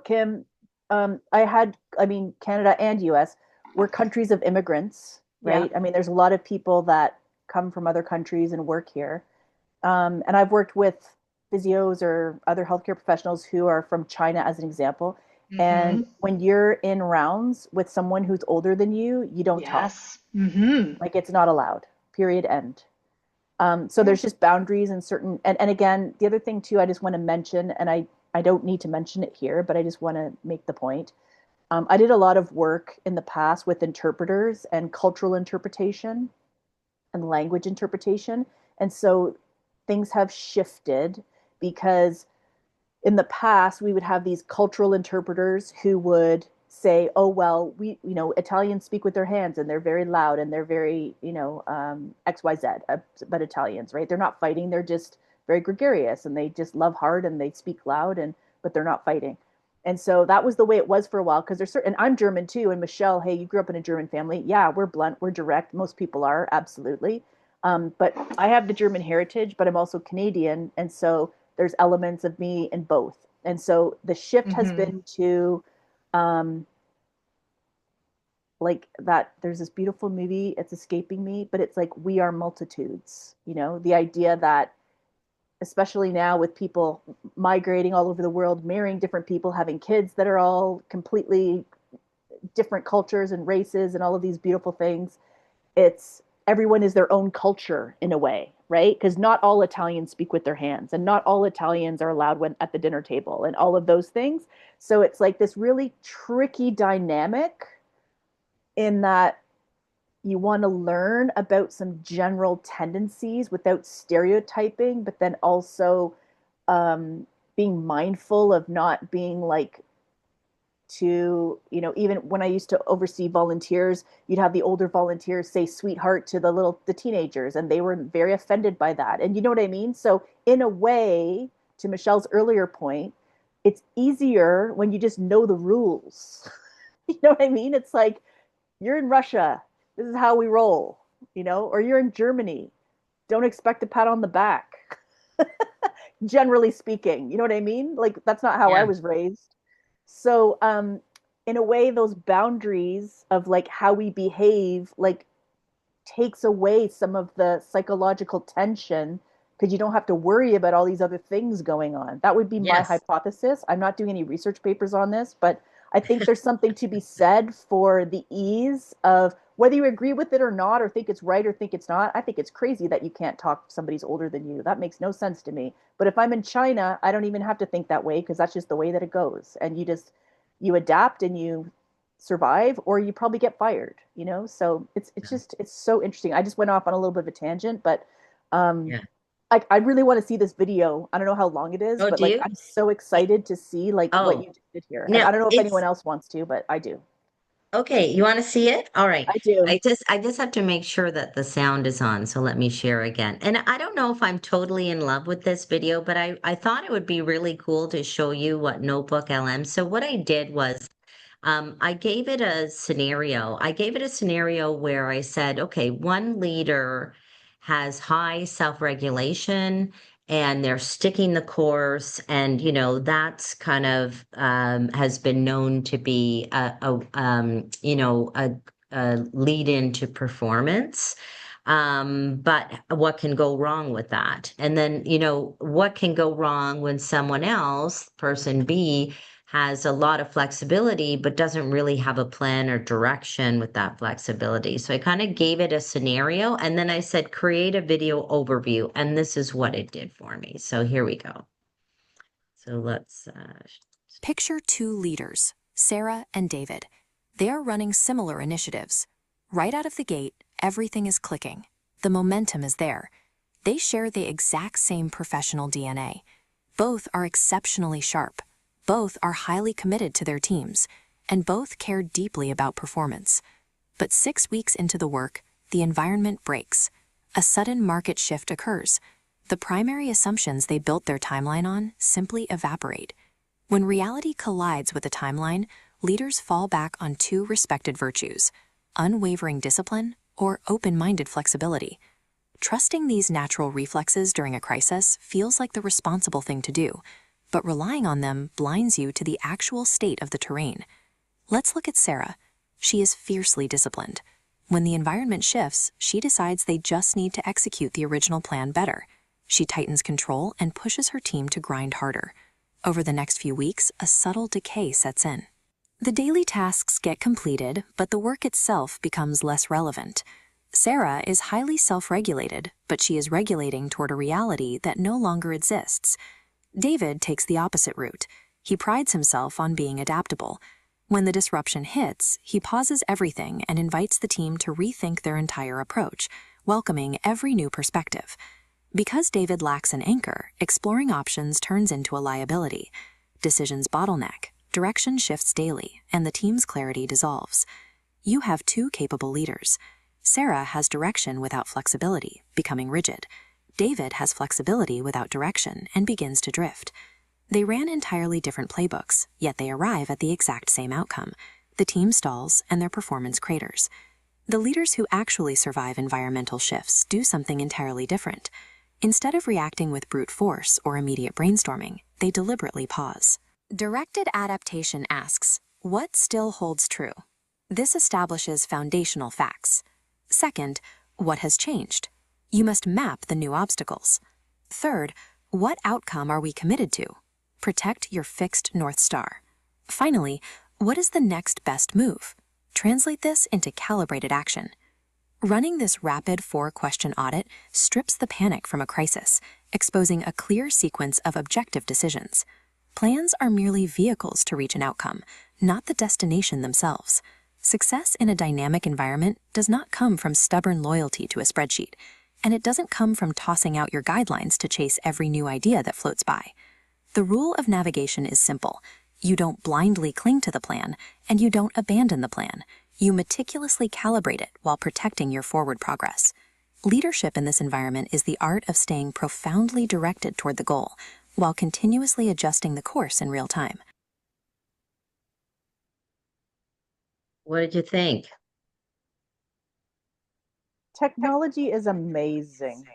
Kim, I mean, Canada and US were countries of immigrants, yeah. right? I mean, there's a lot of people that come from other countries and work here. And I've worked with physios or other healthcare professionals who are from China, as an example. Mm-hmm. And when you're in rounds with someone who's older than you don't talk. Yes. Mm-hmm. Like it's not allowed, period, end. So Yeah. there's just boundaries and certain, and again, the other thing too, I just want to mention, and I don't need to mention it here, but I just want to make the point. I did a lot of work in the past with interpreters and cultural interpretation and language interpretation. And so things have shifted because in the past we would have these cultural interpreters who would say, oh well, Italians speak with their hands and they're very loud and they're very XYZ, but Italians, right, they're not fighting, they're just very gregarious and they just love hard and they speak loud, and but they're not fighting. And so that was the way it was for a while, because there's certain, and I'm German too, and Michelle, hey, you grew up in a German family. Yeah, we're blunt, we're direct, most people are, absolutely. But I have the German heritage, but I'm also Canadian, and so there's elements of me in both. And so the shift has Mm-hmm. been to um, like that. There's this beautiful movie, it's escaping me, but it's like we are multitudes. The idea that, especially now with people migrating all over the world, marrying different people, having kids that are all completely different cultures and races and all of these beautiful things, it's everyone is their own culture in a way, right? Because not all Italians speak with their hands, and not all Italians are allowed when at the dinner table, and all of those things. So it's like this really tricky dynamic in that you want to learn about some general tendencies without stereotyping, but then also being mindful of not being like to, even when I used to oversee volunteers, you'd have the older volunteers say sweetheart to the teenagers, and they were very offended by that. And you know what I mean? So in a way, to Michelle's earlier point, it's easier when you just know the rules. You know what I mean? It's like, you're in Russia, this is how we roll, or you're in Germany, don't expect a pat on the back. Generally speaking, you know what I mean? Like, that's not how I Yeah. was raised. So, in a way, those boundaries of like how we behave, like, takes away some of the psychological tension because you don't have to worry about all these other things going on. That would be my Yes. hypothesis. I'm not doing any research papers on this, but I think there's something to be said for the ease of whether you agree with it or not, or think it's right or think it's not. I think it's crazy that you can't talk to somebody's older than you. That makes no sense to me. But if I'm in China, I don't even have to think that way because that's just the way that it goes. And you adapt and you survive, or you probably get fired, So it's so interesting. I just went off on a little bit of a tangent, but um Yeah. I really want to see this video. I don't know how long it is, Oh, but do like you? I'm so excited to see like what Oh, you did here. And now I don't know if anyone it's else wants to, but I do. okay. You want to see it? All right. I do. I just have to make sure that the sound is on. So let me share again. And I don't know if I'm totally in love with this video, but I thought it would be really cool to show you what Notebook LM. So what I did was I gave it a scenario. I gave it a scenario where I said, okay, one leader has high self-regulation and they're sticking the course. And, that's kind of has been known to be a lead into performance. But what can go wrong with that? And then, what can go wrong when someone else, person B, has a lot of flexibility, but doesn't really have a plan or direction with that flexibility. So I kind of gave it a scenario and then I said, create a video overview. And this is what it did for me. So here we go. So let's Picture two leaders, Sarah and David. They are running similar initiatives. Right out of the gate, everything is clicking. The momentum is there. They share the exact same professional DNA. Both are exceptionally sharp. Both are highly committed to their teams, and both care deeply about performance. But 6 weeks into the work, the environment breaks. A sudden market shift occurs. The primary assumptions they built their timeline on simply evaporate. When reality collides with the timeline, leaders fall back on two respected virtues: unwavering discipline or open-minded flexibility. Trusting these natural reflexes during a crisis feels like the responsible thing to do, but relying on them blinds you to the actual state of the terrain. Let's look at Sarah. She is fiercely disciplined. When the environment shifts, she decides they just need to execute the original plan better. She tightens control and pushes her team to grind harder. Over the next few weeks, a subtle decay sets in. The daily tasks get completed, but the work itself becomes less relevant. Sarah is highly self-regulated, but she is regulating toward a reality that no longer exists. David takes the opposite route. He prides himself on being adaptable. When the disruption hits, he pauses everything and invites the team to rethink their entire approach, welcoming every new perspective. Because David lacks an anchor, exploring options turns into a liability. Decisions bottleneck, direction shifts daily, and the team's clarity dissolves. You have two capable leaders. Sarah has direction without flexibility, becoming rigid. David has flexibility without direction and begins to drift. They ran entirely different playbooks, yet they arrive at the exact same outcome. The team stalls and their performance craters. The leaders who actually survive environmental shifts do something entirely different. Instead of reacting with brute force or immediate brainstorming, they deliberately pause. Directed adaptation asks, what still holds true? This establishes foundational facts. Second, what has changed? You must map the new obstacles. Third, what outcome are we committed to? Protect your fixed North Star. Finally, what is the next best move? Translate this into calibrated action. Running this rapid 4-question audit strips the panic from a crisis, exposing a clear sequence of objective decisions. Plans are merely vehicles to reach an outcome, not the destination themselves. Success in a dynamic environment does not come from stubborn loyalty to a spreadsheet, and it doesn't come from tossing out your guidelines to chase every new idea that floats by. The rule of navigation is simple. You don't blindly cling to the plan, and you don't abandon the plan. You meticulously calibrate it while protecting your forward progress. Leadership in this environment is the art of staying profoundly directed toward the goal, while continuously adjusting the course in real time. What did you think? Technology is amazing.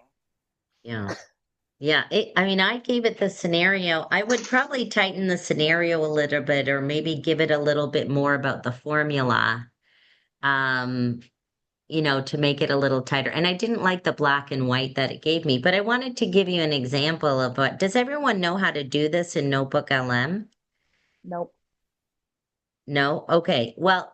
Yeah. Yeah. I mean, I gave it the scenario. I would probably tighten the scenario a little bit, or maybe give it a little bit more about the formula, um, to make it a little tighter. And I didn't like the black and white that it gave me, but I wanted to give you an example of what, does everyone know how to do this in Notebook LM? Nope. No? Okay. Well,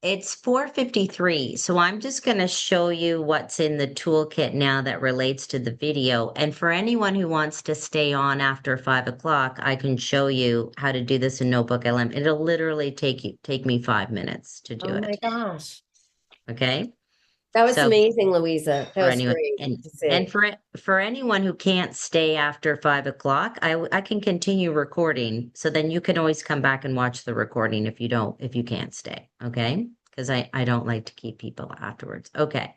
it's 4:53, so I'm just going to show you what's in the toolkit now that relates to the video. And for anyone who wants to stay on after 5 o'clock, I can show you how to do this in Notebook LM. It'll literally take me 5 minutes to do Oh my it. gosh. Okay. That was So amazing, Louisa. That for was anyone, great and to see. and for anyone who can't stay after 5 o'clock, I can continue recording. So then you can always come back and watch the recording if you can't stay. Okay. Because I don't like to keep people afterwards. Okay.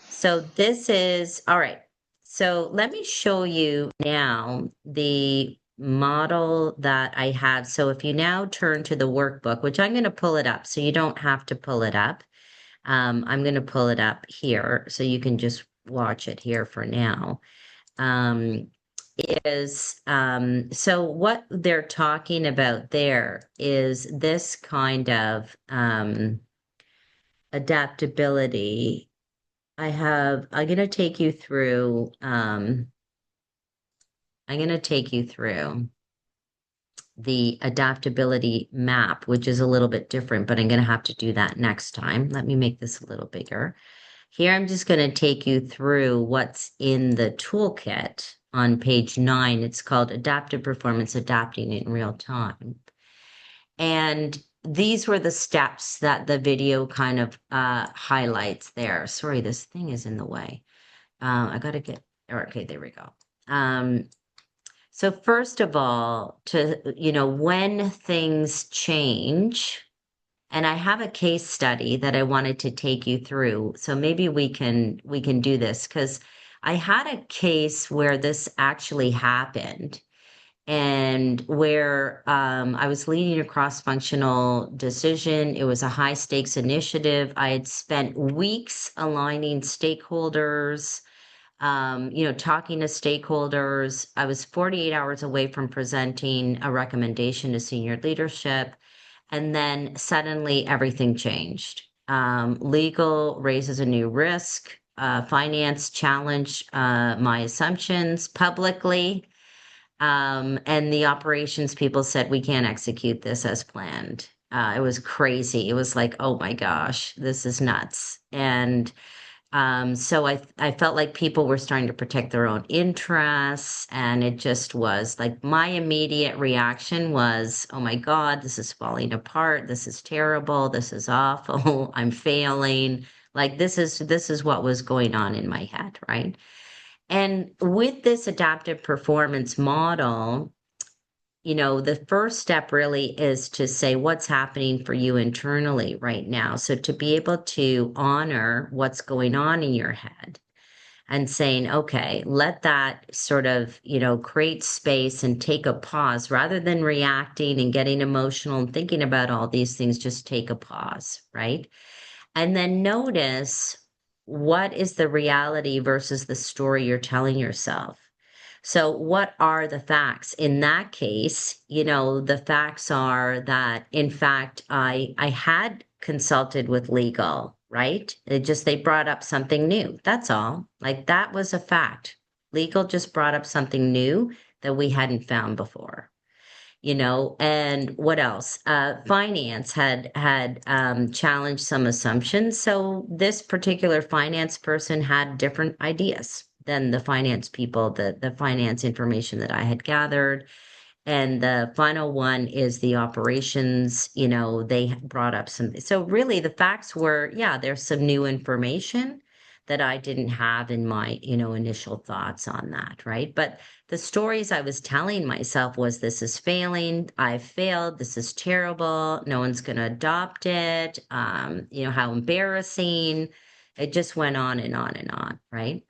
So this is all right. So let me show you now the model that I have. So if you now turn to the workbook, which I'm going to pull it up so you don't have to pull it up. I'm going to pull it up here so you can just watch it here for now. So what they're talking about there is this kind of adaptability. I'm going to take you through, the adaptability map, which is a little bit different, but I'm going to have to do that next time. Let me make this a little bigger. Here, I'm just going to take you through what's in the toolkit on page 9. It's called Adaptive Performance, Adapting in Real Time. And these were the steps that the video kind of highlights there. Sorry, this thing is in the way. I got to okay, there we go. So first of all, when things change, and I have a case study that I wanted to take you through. So maybe we can do this, because I had a case where this actually happened, and where I was leading a cross-functional decision. It was a high stakes initiative. I had spent weeks aligning stakeholders, talking to stakeholders. I was 48 hours away from presenting a recommendation to senior leadership. And then suddenly everything changed. Legal raises a new risk. Finance challenged my assumptions publicly. And the operations people said, we can't execute this as planned. It was crazy. It was like, oh my gosh, this is nuts. And so I felt like people were starting to protect their own interests, and it just was like my immediate reaction was, oh my God, this is falling apart. This is terrible. This is awful. I'm failing. Like this is what was going on in my head, right? And with this adaptive performance model, the first step really is to say what's happening for you internally right now. So to be able to honor what's going on in your head and saying, okay, let that sort of, create space and take a pause rather than reacting and getting emotional and thinking about all these things, just take a pause, right? And then notice what is the reality versus the story you're telling yourself. So what are the facts? In that case, the facts are that, in fact, I had consulted with legal, right? They brought up something new. That's all. Like that was a fact. Legal just brought up something new that we hadn't found before. And what else? Finance had challenged some assumptions. So this particular finance person had different ideas than the finance people, the finance information that I had gathered. And the final one is the operations, they brought up so really the facts were, yeah, there's some new information that I didn't have in my, initial thoughts on that, right? But the stories I was telling myself was this is failing, I've failed, this is terrible, no one's going to adopt it, how embarrassing. It just went on and on and on, right?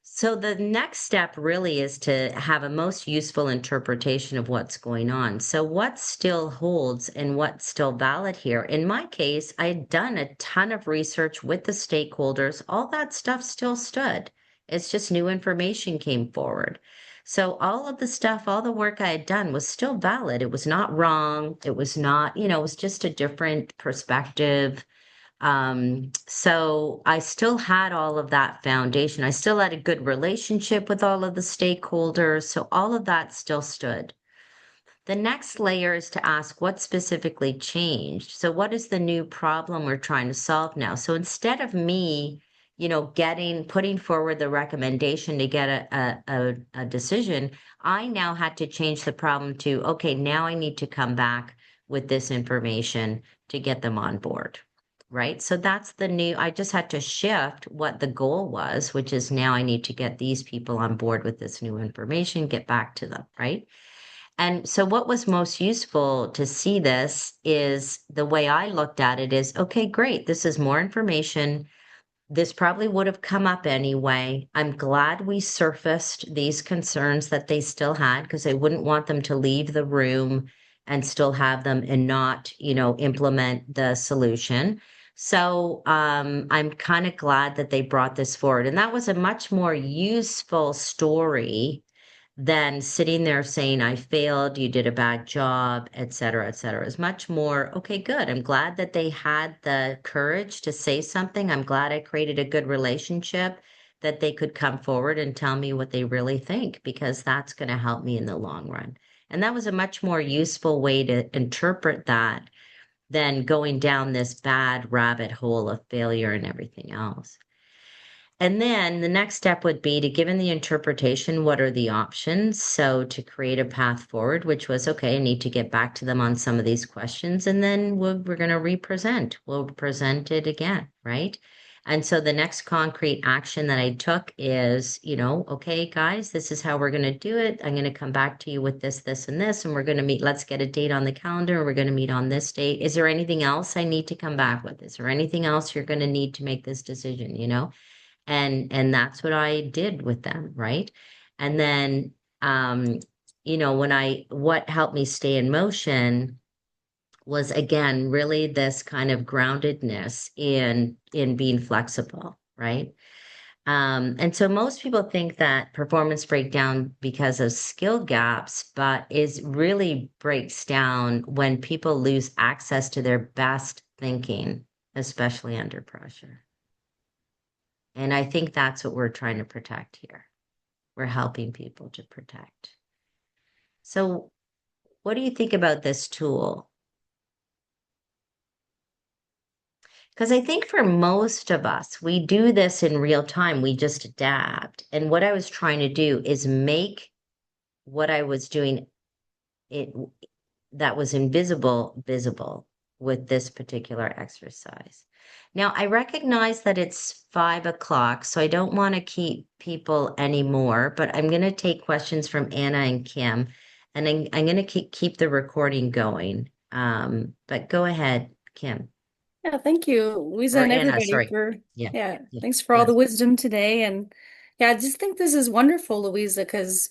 So the next step really is to have a most useful interpretation of what's going on. So what still holds and what's still valid here? In my case, I had done a ton of research with the stakeholders. All that stuff still stood. It's just new information came forward. So all of the stuff, all the work I had done was still valid. It was not wrong. It was not, it was just a different perspective. So I still had all of that foundation. I still had a good relationship with all of the stakeholders. So all of that still stood. The next layer is to ask what specifically changed. So what is the new problem we're trying to solve now? So instead of me, putting forward the recommendation to get a decision, I now had to change the problem to, okay, now I need to come back with this information to get them on board. Right. So that's I just had to shift what the goal was, which is now I need to get these people on board with this new information, get back to them. Right. And so what was most useful to see this is the way I looked at it is, okay, great. This is more information. This probably would have come up anyway. I'm glad we surfaced these concerns that they still had because I wouldn't want them to leave the room and still have them and not, implement the solution. So I'm kind of glad that they brought this forward. And that was a much more useful story than sitting there saying, I failed, you did a bad job, et cetera, et cetera. Is much more, okay, good. I'm glad that they had the courage to say something. I'm glad I created a good relationship that they could come forward and tell me what they really think, because that's going to help me in the long run. And that was a much more useful way to interpret that than going down this bad rabbit hole of failure and everything else. And then the next step would be to, given the interpretation, what are the options? So to create a path forward, which was, okay, I need to get back to them on some of these questions. And then we're going to represent. We'll present it again, right? And so the next concrete action that I took is, okay, guys, this is how we're going to do it. I'm going to come back to you with this, this, and this, and we're going to meet. Let's get a date on the calendar. We're going to meet on this date. Is there anything else I need to come back with? Is there anything else you're going to need to make this decision, And that's what I did with them, right? And then what helped me stay in motion was, again, really this kind of groundedness in being flexible, right? And so most people think that performance breakdown because of skill gaps, but is really breaks down when people lose access to their best thinking, especially under pressure. And I think that's what we're trying to protect here. We're helping people to protect. So what do you think about this tool? Because I think for most of us, we do this in real time. We just adapt. And what I was trying to do is make what I was doing that was invisible visible with this particular exercise. Now, I recognize that it's 5 o'clock, so I don't want to keep people anymore, but I'm going to take questions from Anna and Kim, and I'm going to keep the recording going. But go ahead, Kim. Yeah, thank you, Louisa, Or and Anna, everybody sorry. for, Yeah. yeah, Yeah. thanks for all Yes. the wisdom today. And yeah, I just think this is wonderful, Louisa, because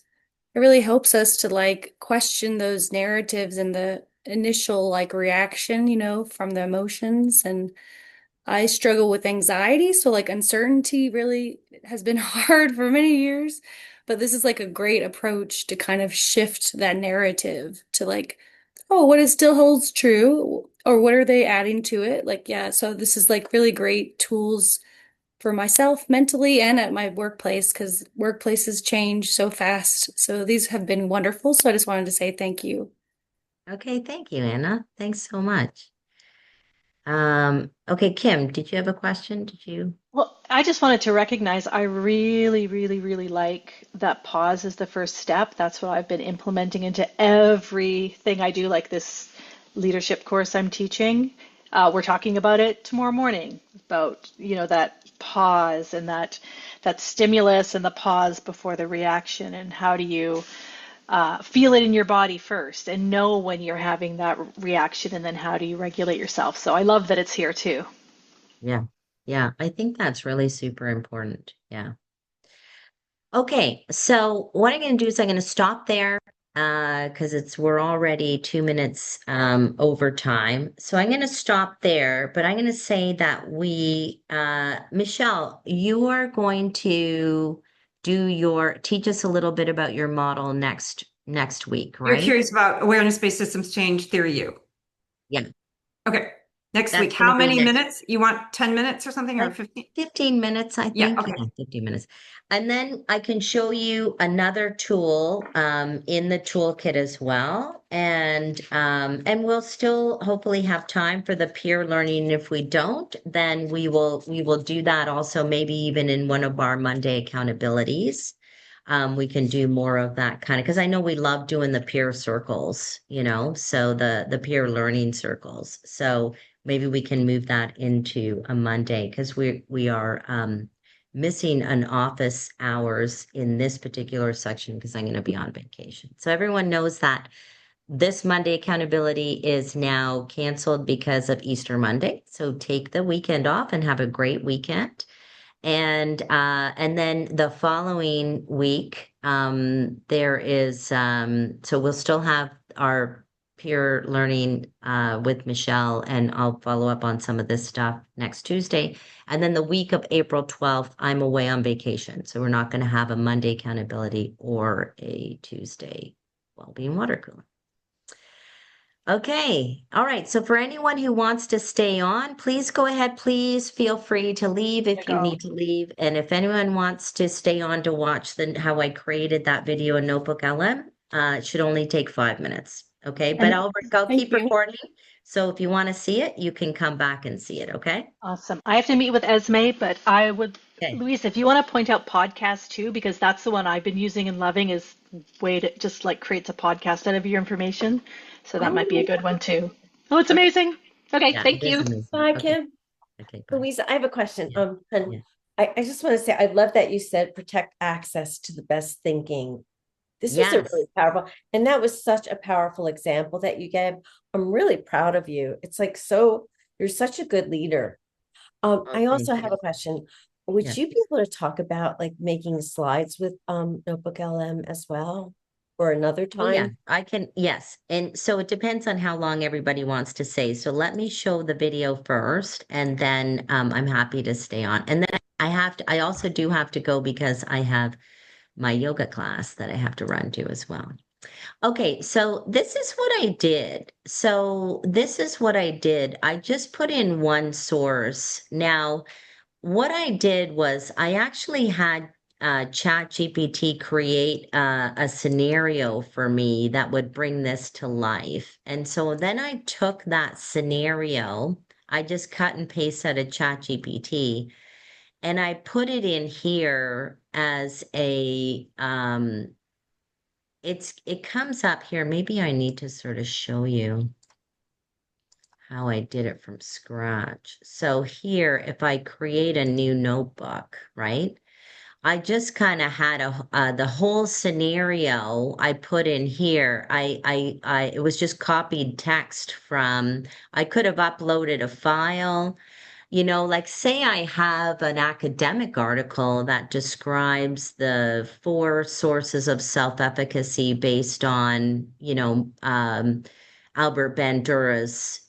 it really helps us to like question those narratives and the initial like reaction, from the emotions. And I struggle with anxiety, so like uncertainty really has been hard for many years. But this is like a great approach to kind of shift that narrative to like, oh, what is still holds true, or what are they adding to it? Like, yeah, so this is like really great tools for myself mentally and at my workplace because workplaces change so fast. So these have been wonderful. So I just wanted to say thank you. Okay, thank you, Anna. Thanks so much. Okay, Kim, did you have a question? Did you? Well, I just wanted to recognize I really, really, really like that pause is the first step. That's what I've been implementing into everything I do, like this leadership course I'm teaching. We're talking about it tomorrow morning, about, that pause and that stimulus and the pause before the reaction, and how do you feel it in your body first and know when you're having that reaction, and then how do you regulate yourself. So I love that it's here too. Yeah. Yeah, I think that's really super important. Yeah. Okay, so what I'm going to do is I'm going to stop there because we're already 2 minutes over time. So I'm going to stop there, but I'm going to say that Michelle, you are going to teach us a little bit about your model next week, You're right? curious about awareness-based systems change theory U. Yeah, Okay. Next that's week. going to How be many next. minutes? You want 10 minutes or something, or Like 15? 15 minutes, I Yeah, think. okay. Yeah, 15 minutes. And then I can show you another tool in the toolkit as well. And we'll still hopefully have time for the peer learning. If we don't, then we will do that also, maybe even in one of our Monday accountabilities. We can do more of that kind of, because I know we love doing the peer circles, so the peer learning circles. So maybe we can move that into a Monday because we are missing an office hours in this particular section because I'm going to be on vacation. So everyone knows that this Monday accountability is now canceled because of Easter Monday. So take the weekend off and have a great weekend. And then the following week, there is so we'll still have our peer learning with Michelle, and I'll follow up on some of this stuff next Tuesday. And then the week of April 12th, I'm away on vacation. So we're not going to have a Monday accountability or a Tuesday Wellbeing Watercooler. Okay. All right. So for anyone who wants to stay on, please go ahead. Please feel free to leave if you Go. need to leave. And if anyone wants to stay on to watch how I created that video in Notebook LM, it should only take 5 minutes. Okay. But And I'll Thank keep you. recording. So if you want to see it, you can come back and see it. Okay. Awesome. I have to meet with Esme, but I would, Okay. Louise, if you want to point out podcasts too, because that's the one I've been using and loving, is way to just like creates a podcast out of your information. So that might be a Oh, good one too. Oh, it's okay. amazing. Okay, Yeah, it thank is you. amazing. Bye, Okay. Kim. Okay. Bye. Louisa, I have a question. Yeah. And Yeah. I just want to say I love that you said protect access to the best thinking. This was a Yes. really powerful, and that was such a powerful example that you gave. I'm really proud of you. It's like you're such a good leader. Oh, I thank also have you. a question. Would Yeah. you be able to talk about like making slides with Notebook LM as well, or another Oh, yeah, time? I can. Yes. And so it depends on how long everybody wants to stay. So let me show the video first, and then I'm happy to stay on. And then I also do have to go because I have my yoga class that I have to run to as well. Okay, so this is what I did. I just put in one source. Now, what I did was I actually had ChatGPT create a scenario for me that would bring this to life. And so then I took that scenario, I just cut and paste out of ChatGPT, and I put it in here as it comes up here. Maybe I need to sort of show you how I did it from scratch. So here, if I create a new notebook, right? I just kind of had the whole scenario I put in here. It was just copied text from, I could have uploaded a file, like say I have an academic article that describes the 4 sources of self-efficacy based on, Albert Bandura's,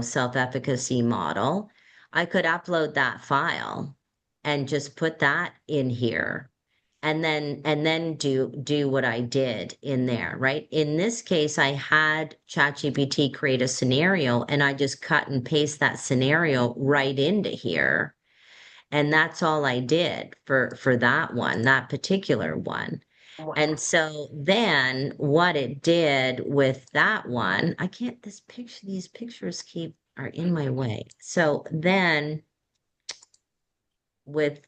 self-efficacy model. I could upload that file and just put that in here and then do what I did in there, right? In this case, I had ChatGPT create a scenario and I just cut and paste that scenario right into here. And that's all I did for that one, that particular one. Wow. And so then what it did with that one, I can't, these pictures are in my way. So then with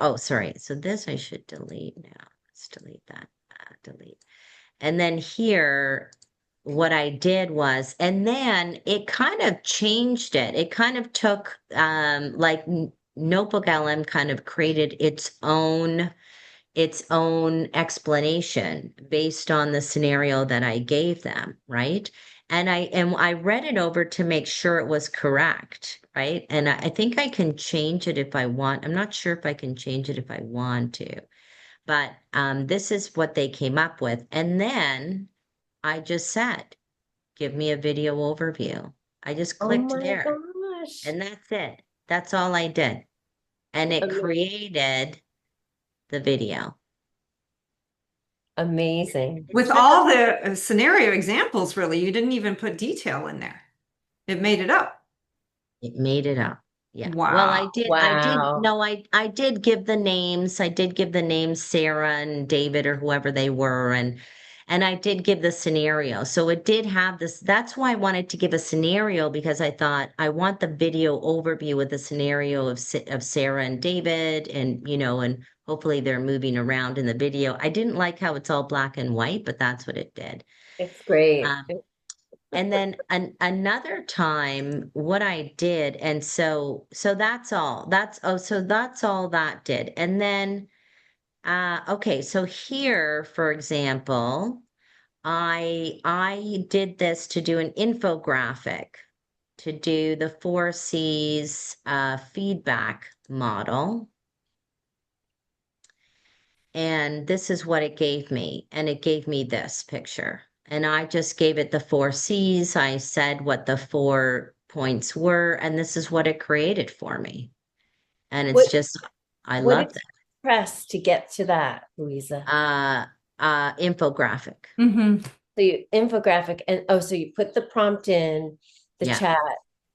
oh, sorry. So this I should delete now. Let's delete that, delete. And then here, what I did was, and then it kind of changed it. It kind of took, like Notebook LM kind of created its own explanation based on the scenario that I gave them, right? And I read it over to make sure it was correct, right? And I think I can change it if I want. I'm not sure if I can change it if I want to, but this is what they came up with. And then I just said, give me a video overview. I just Oh clicked my there gosh. and that's it. That's all I did. And it Ama- created the video. Amazing. With all the scenario examples, really, you didn't even put detail in there. It made it up. It made it up. Yeah. Well, Wow. Wow. no, I did give the names. I did give the names Sarah and David or whoever they were, and I did give the scenario. So it did have this. That's why I wanted to give a scenario because I thought I want the video overview with the scenario of Sarah and David, and and hopefully they're moving around in the video. I didn't like how it's all black and white, but that's what it did. It's great. Um, and then another time, what I did, and so that's all. So that's all that did. And then, okay, so here, for example, I did this to do an infographic, to do the 4Cs feedback model. And this is what it gave me. And it gave me this picture. And I just gave it the 4Cs. I said what the 4 points were, and this is what it created for me. And it's What just, I what love did you press to get to that, Louisa? that. Infographic. Mm-hmm. So you infographic and so you put the prompt in the Yeah. chat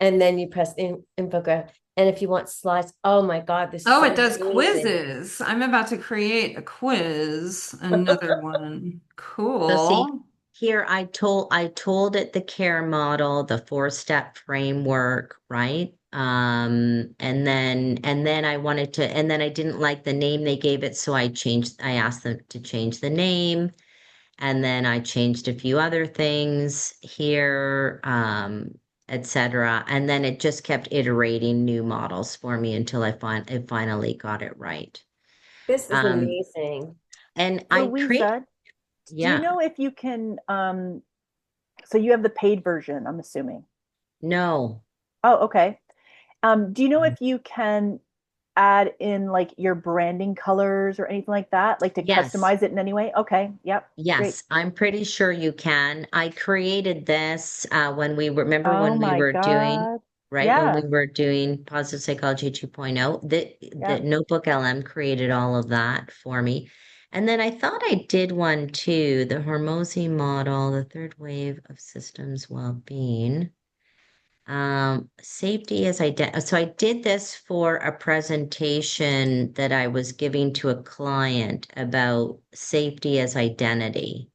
and then you press infographic. And if you want slides, oh my God, this Oh, it sounds does amazing. quizzes. I'm about to create a quiz, another one. So see, Cool. here I told it the care model, the 4-step framework, right? And then I wanted to, and then I didn't like the name they gave it, so I asked them to change the name, and then I changed a few other things here, etc. And then it just kept iterating new models for me until it finally got it right. This is Um, amazing. and I create, Louisa, do you yeah, know if you can so you have the paid version, I'm assuming. no. Oh, okay. Do you know if you can add in like your branding colors or anything like that, like to Yes. customize it in any way? Okay. Yep. Great. Yes, I'm pretty sure you can. I created this remember Oh when we my were doing, God. right, when we Yeah. were doing Positive Psychology 2.0, the Yeah. Notebook LM created all of that for me. And then I thought I did one too, the Hormozy model, the third wave of systems well-being. Safety as so I did this for a presentation that I was giving to a client about safety as identity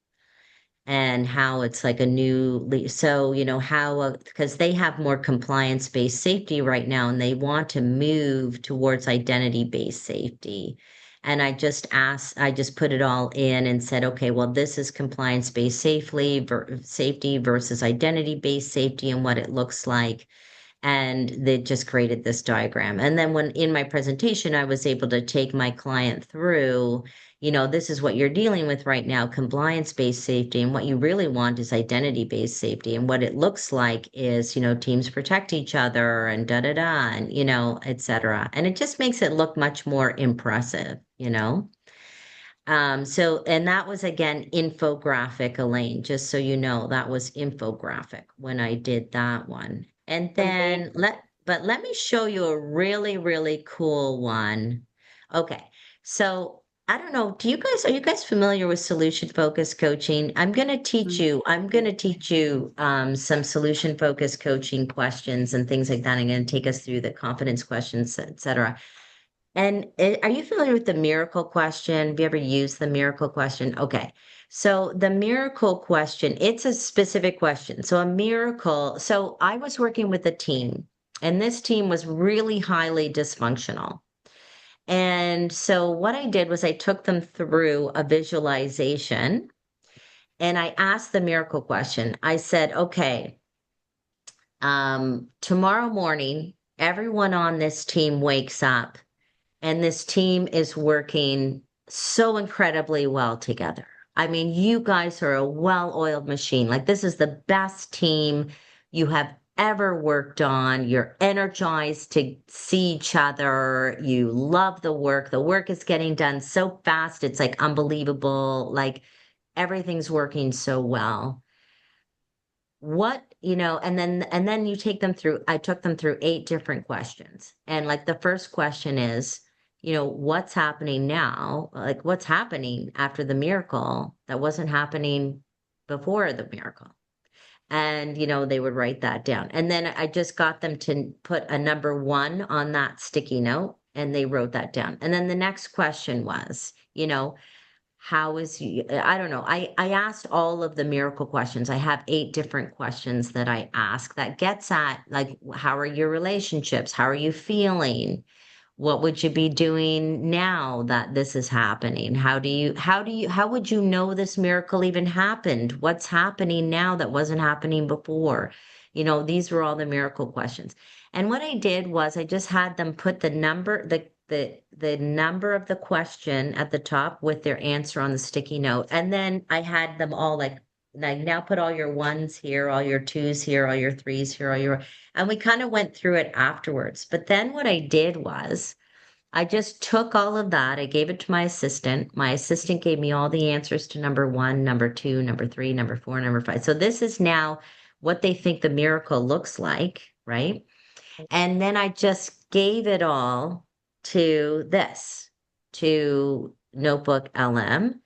and how it's like a so how because they have more compliance-based safety right now and they want to move towards identity-based safety. And I just put it all in and said, okay, well, this is compliance-based safety versus identity-based safety and what it looks like. And they just created this diagram. And then when in my presentation, I was able to take my client through, this is what you're dealing with right now, compliance-based safety. And what you really want is identity-based safety. And what it looks like is, teams protect each other and da da da, and, et cetera. And it just makes it look much more impressive. And that was again infographic, Elaine, just so you know, that was infographic when I did that one. And then Amazing. let me show you a really, really cool one. Okay. So I don't know, are you guys familiar with solution focused coaching? I'm going to teach you some solution focused coaching questions and things like that. I'm going to take us through the confidence questions, et cetera. And are you familiar with the miracle question? Have you ever used the miracle question? Okay. So the miracle question, it's a specific question. So a miracle, so I was working with a team, and this team was really highly dysfunctional. And so what I did was I took them through a visualization and I asked the miracle question. I said, okay, tomorrow morning, everyone on this team wakes up and this team is working so incredibly well together. I mean, you guys are a well-oiled machine. Like, this is the best team you have ever worked on. You're energized to see each other. You love the work. The work is getting done so fast. It's like unbelievable. Like, everything's working so well. And then you take them through, I took them through 8 different questions. And like the first question is, what's happening now? Like, what's happening after the miracle that wasn't happening before the miracle? And, they would write that down. And then I just got them to put a number 1 on that sticky note, and they wrote that down. And then the next question was, how is you I don't know. I asked all of the miracle questions. I have 8 different questions that I ask that gets at, like, how are your relationships? How are you feeling? What would you be doing now that this is happening? How would you know this miracle even happened? What's happening now that wasn't happening before? These were all the miracle questions. And what I did was I just had them put the number of the question at the top with their answer on the sticky note. And then I had them all like now put all your 1s here, all your 2s here, all your 3s here, and we kind of went through it afterwards. But then what I did was I just took all of that. I gave it to my assistant. My assistant gave me all the answers to number 1, number 2, number 3, number 4, number 5. So this is now what they think the miracle looks like, right? And then I just gave it all to Notebook LM.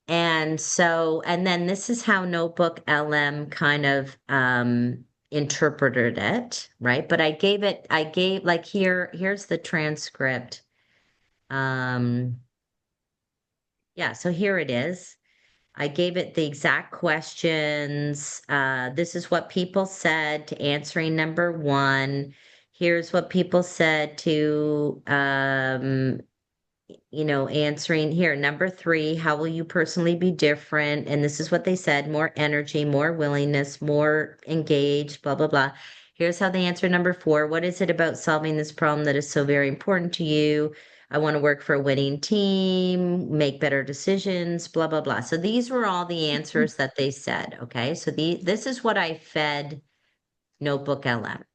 And then this is how Notebook LM kind of interpreted it, right? But like here's the transcript. Yeah, so here it is. I gave it the exact questions. This is what people said to answering number 1. Here's what people said to answering here. Number 3, how will you personally be different? And this is what they said: more energy, more willingness, more engaged, blah, blah, blah. Here's how they answer number 4. What is it about solving this problem that is so very important to you? I want to work for a winning team, make better decisions, blah, blah, blah. So these were all the answers that they said. Okay. So this is what I fed Notebook LM.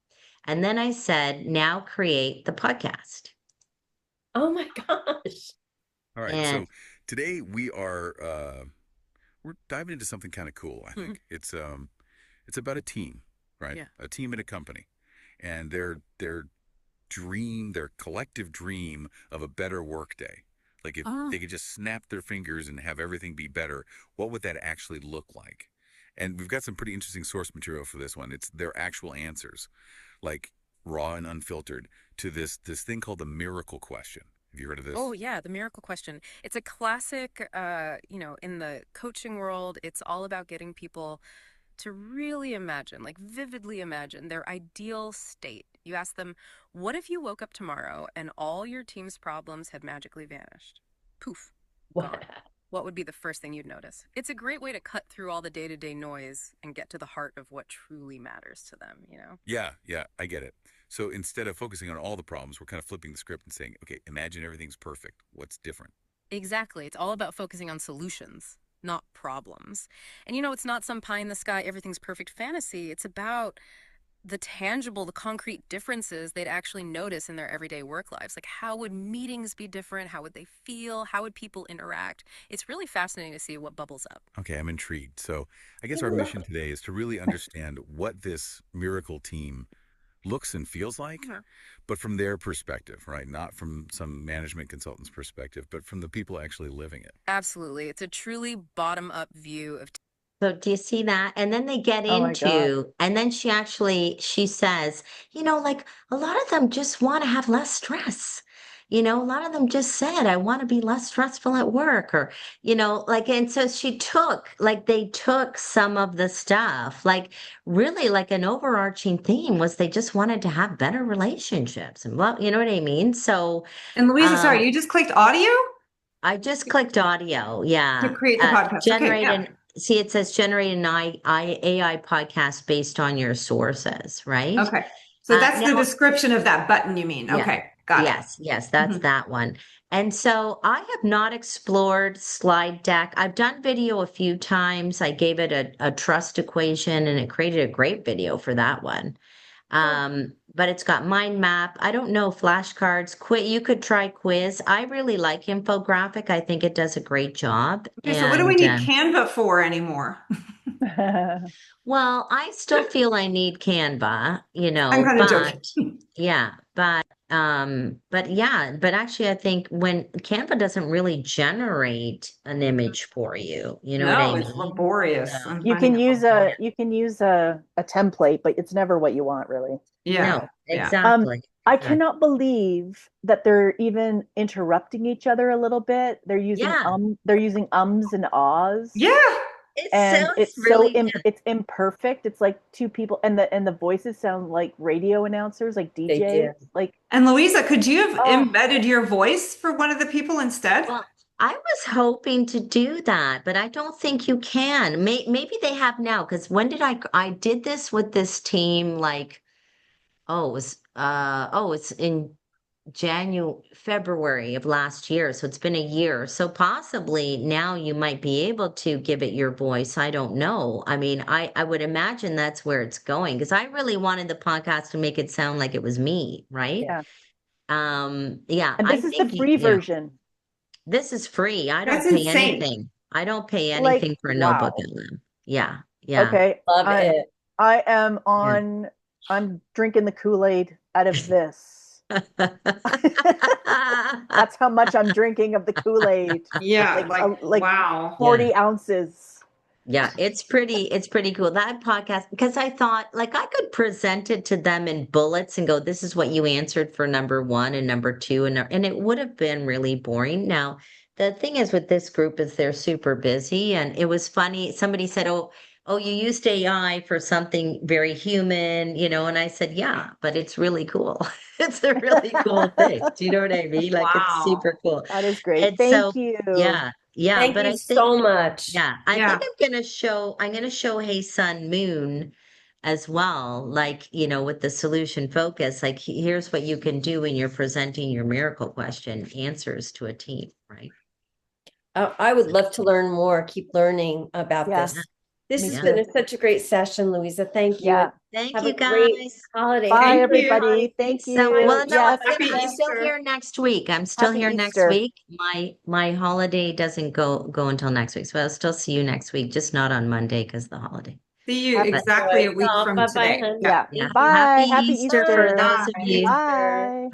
And then I said, now create the podcast. Oh my gosh. All right. So today we're diving into something kind of cool, I think. It's about a team, right? Yeah. A team in a company. And their collective dream of a better workday. Like if they could just snap their fingers and have everything be better, what would that actually look like? And we've got some pretty interesting source material for this one. It's their actual answers, like raw and unfiltered, to this thing called the miracle question. Have you heard of this? Oh, yeah, the miracle question. It's a classic, in the coaching world. It's all about getting people to really imagine, like vividly imagine their ideal state. You ask them, what if you woke up tomorrow and all your team's problems had magically vanished? Poof, gone. What would be the first thing you'd notice? It's a great way to cut through all the day-to-day noise and get to the heart of what truly matters to them, Yeah, I get it. So instead of focusing on all the problems, we're kind of flipping the script and saying, okay, imagine everything's perfect. What's different? Exactly. It's all about focusing on solutions, not problems. And it's not some pie in the sky, everything's perfect fantasy. It's about the tangible, the concrete differences they'd actually notice in their everyday work lives. Like, how would meetings be different? How would they feel? How would people interact? It's really fascinating to see what bubbles up. Okay, I'm intrigued. So I guess our mission today is to really understand what this miracle team looks and feels like, but from their perspective, right? Not from some management consultant's perspective, but from the people actually living it. Absolutely. It's a truly bottom-up view of. So do you see that? And then they get into, and then she says, like, a lot of them just want to have less stress. a lot of them just said, I want to be less stressful at work, or, and so they took some of the stuff, like really like an overarching theme was they just wanted to have better relationships and well, you know what I mean? So, And Louisa, sorry, um, you just clicked audio I just clicked audio. to Yeah. create the podcast. Okay, Generate yeah. an, see, it says generate an AI podcast based on your sources, right? Okay. So that's the Now, description of that button you mean. yeah. Okay, got it. Yes, that's Mhm. that one. And so I have not explored slide deck. I've done video a few times. I gave it a trust equation and it created a great video for that one. But it's got mind map. I don't know, flashcards, quiz. You could try quiz. I really like infographic. I think it does a great job. Okay, so what do we need Canva for anymore? Well, I still feel I need Canva, I'm kind of joking. yeah, but actually I think when Canva doesn't really generate an image for you, you know what I No, it's mean? laborious. So, I'm You finding can it use laborious. a template, but it's never what you want, really. Yeah, no, yeah. exactly. I Exactly. cannot believe that they're even interrupting each other a little bit. Yeah, They're using ums and ahs, Yeah. it and sounds really, it's imperfect. It's like two people, and the voices sound like radio announcers, like They DJs. do. Like, And Louisa, could you have oh, embedded your voice for one of the people instead? well, I was hoping to do that, but I don't think you can. Maybe they have now, because when did I did this with this team like, it's in February of last year. So it's been a year. So possibly now you might be able to give it your voice. I don't know. I mean, I would imagine that's where it's going because I really wanted the podcast to make it sound like it was me, right? yeah. Yeah, And I this is the think, free yeah, version. this is free. I That's don't pay insane. anything. I don't pay Like, anything for a notebook wow. in them. Yeah, yeah, Okay, Love it. I am yeah. on. I'm drinking the Kool-Aid out of this. That's how much I'm drinking of the Kool-Aid. Yeah, Like wow. Yeah. 40 ounces. Yeah, it's pretty cool. That podcast, because I thought like I could present it to them in bullets and go, this is what you answered for number one and number two, and it would have been really boring. Now, the thing is with this group is they're super busy, and it was funny. Somebody said, oh, you used AI for something very human, and I said, yeah, but it's really cool. It's a really cool thing. Do you know what I mean? Like it's Wow. super cool. That is great. And so, Thank you. yeah, Thank but you I think. so much. Yeah, I think Yeah. I'm gonna show Hey Sun Moon as well, like, with the solution focus, like here's what you can do when you're presenting your miracle question answers to a team, right? I would love to learn more, keep learning about Yeah, this. This me has Yeah. been too. such a great session, Louisa. Thank you. And Yeah. Thank have a you great guys. holiday. Bye, Thank Happy you. everybody. Thank holidays. So, you. well, no, Yes. Happy I'm still Easter. here next week. I'm still Happy here next Easter. week. My holiday doesn't go until next week, so I'll still see you next week, just not on Monday because the holiday. See you Happy, But exactly Enjoy. a week Oh, from bye-bye, today. honey. Yeah. yeah. yeah, Bye. happy Happy Easter for Easter. those of Bye. you. Easter. Bye.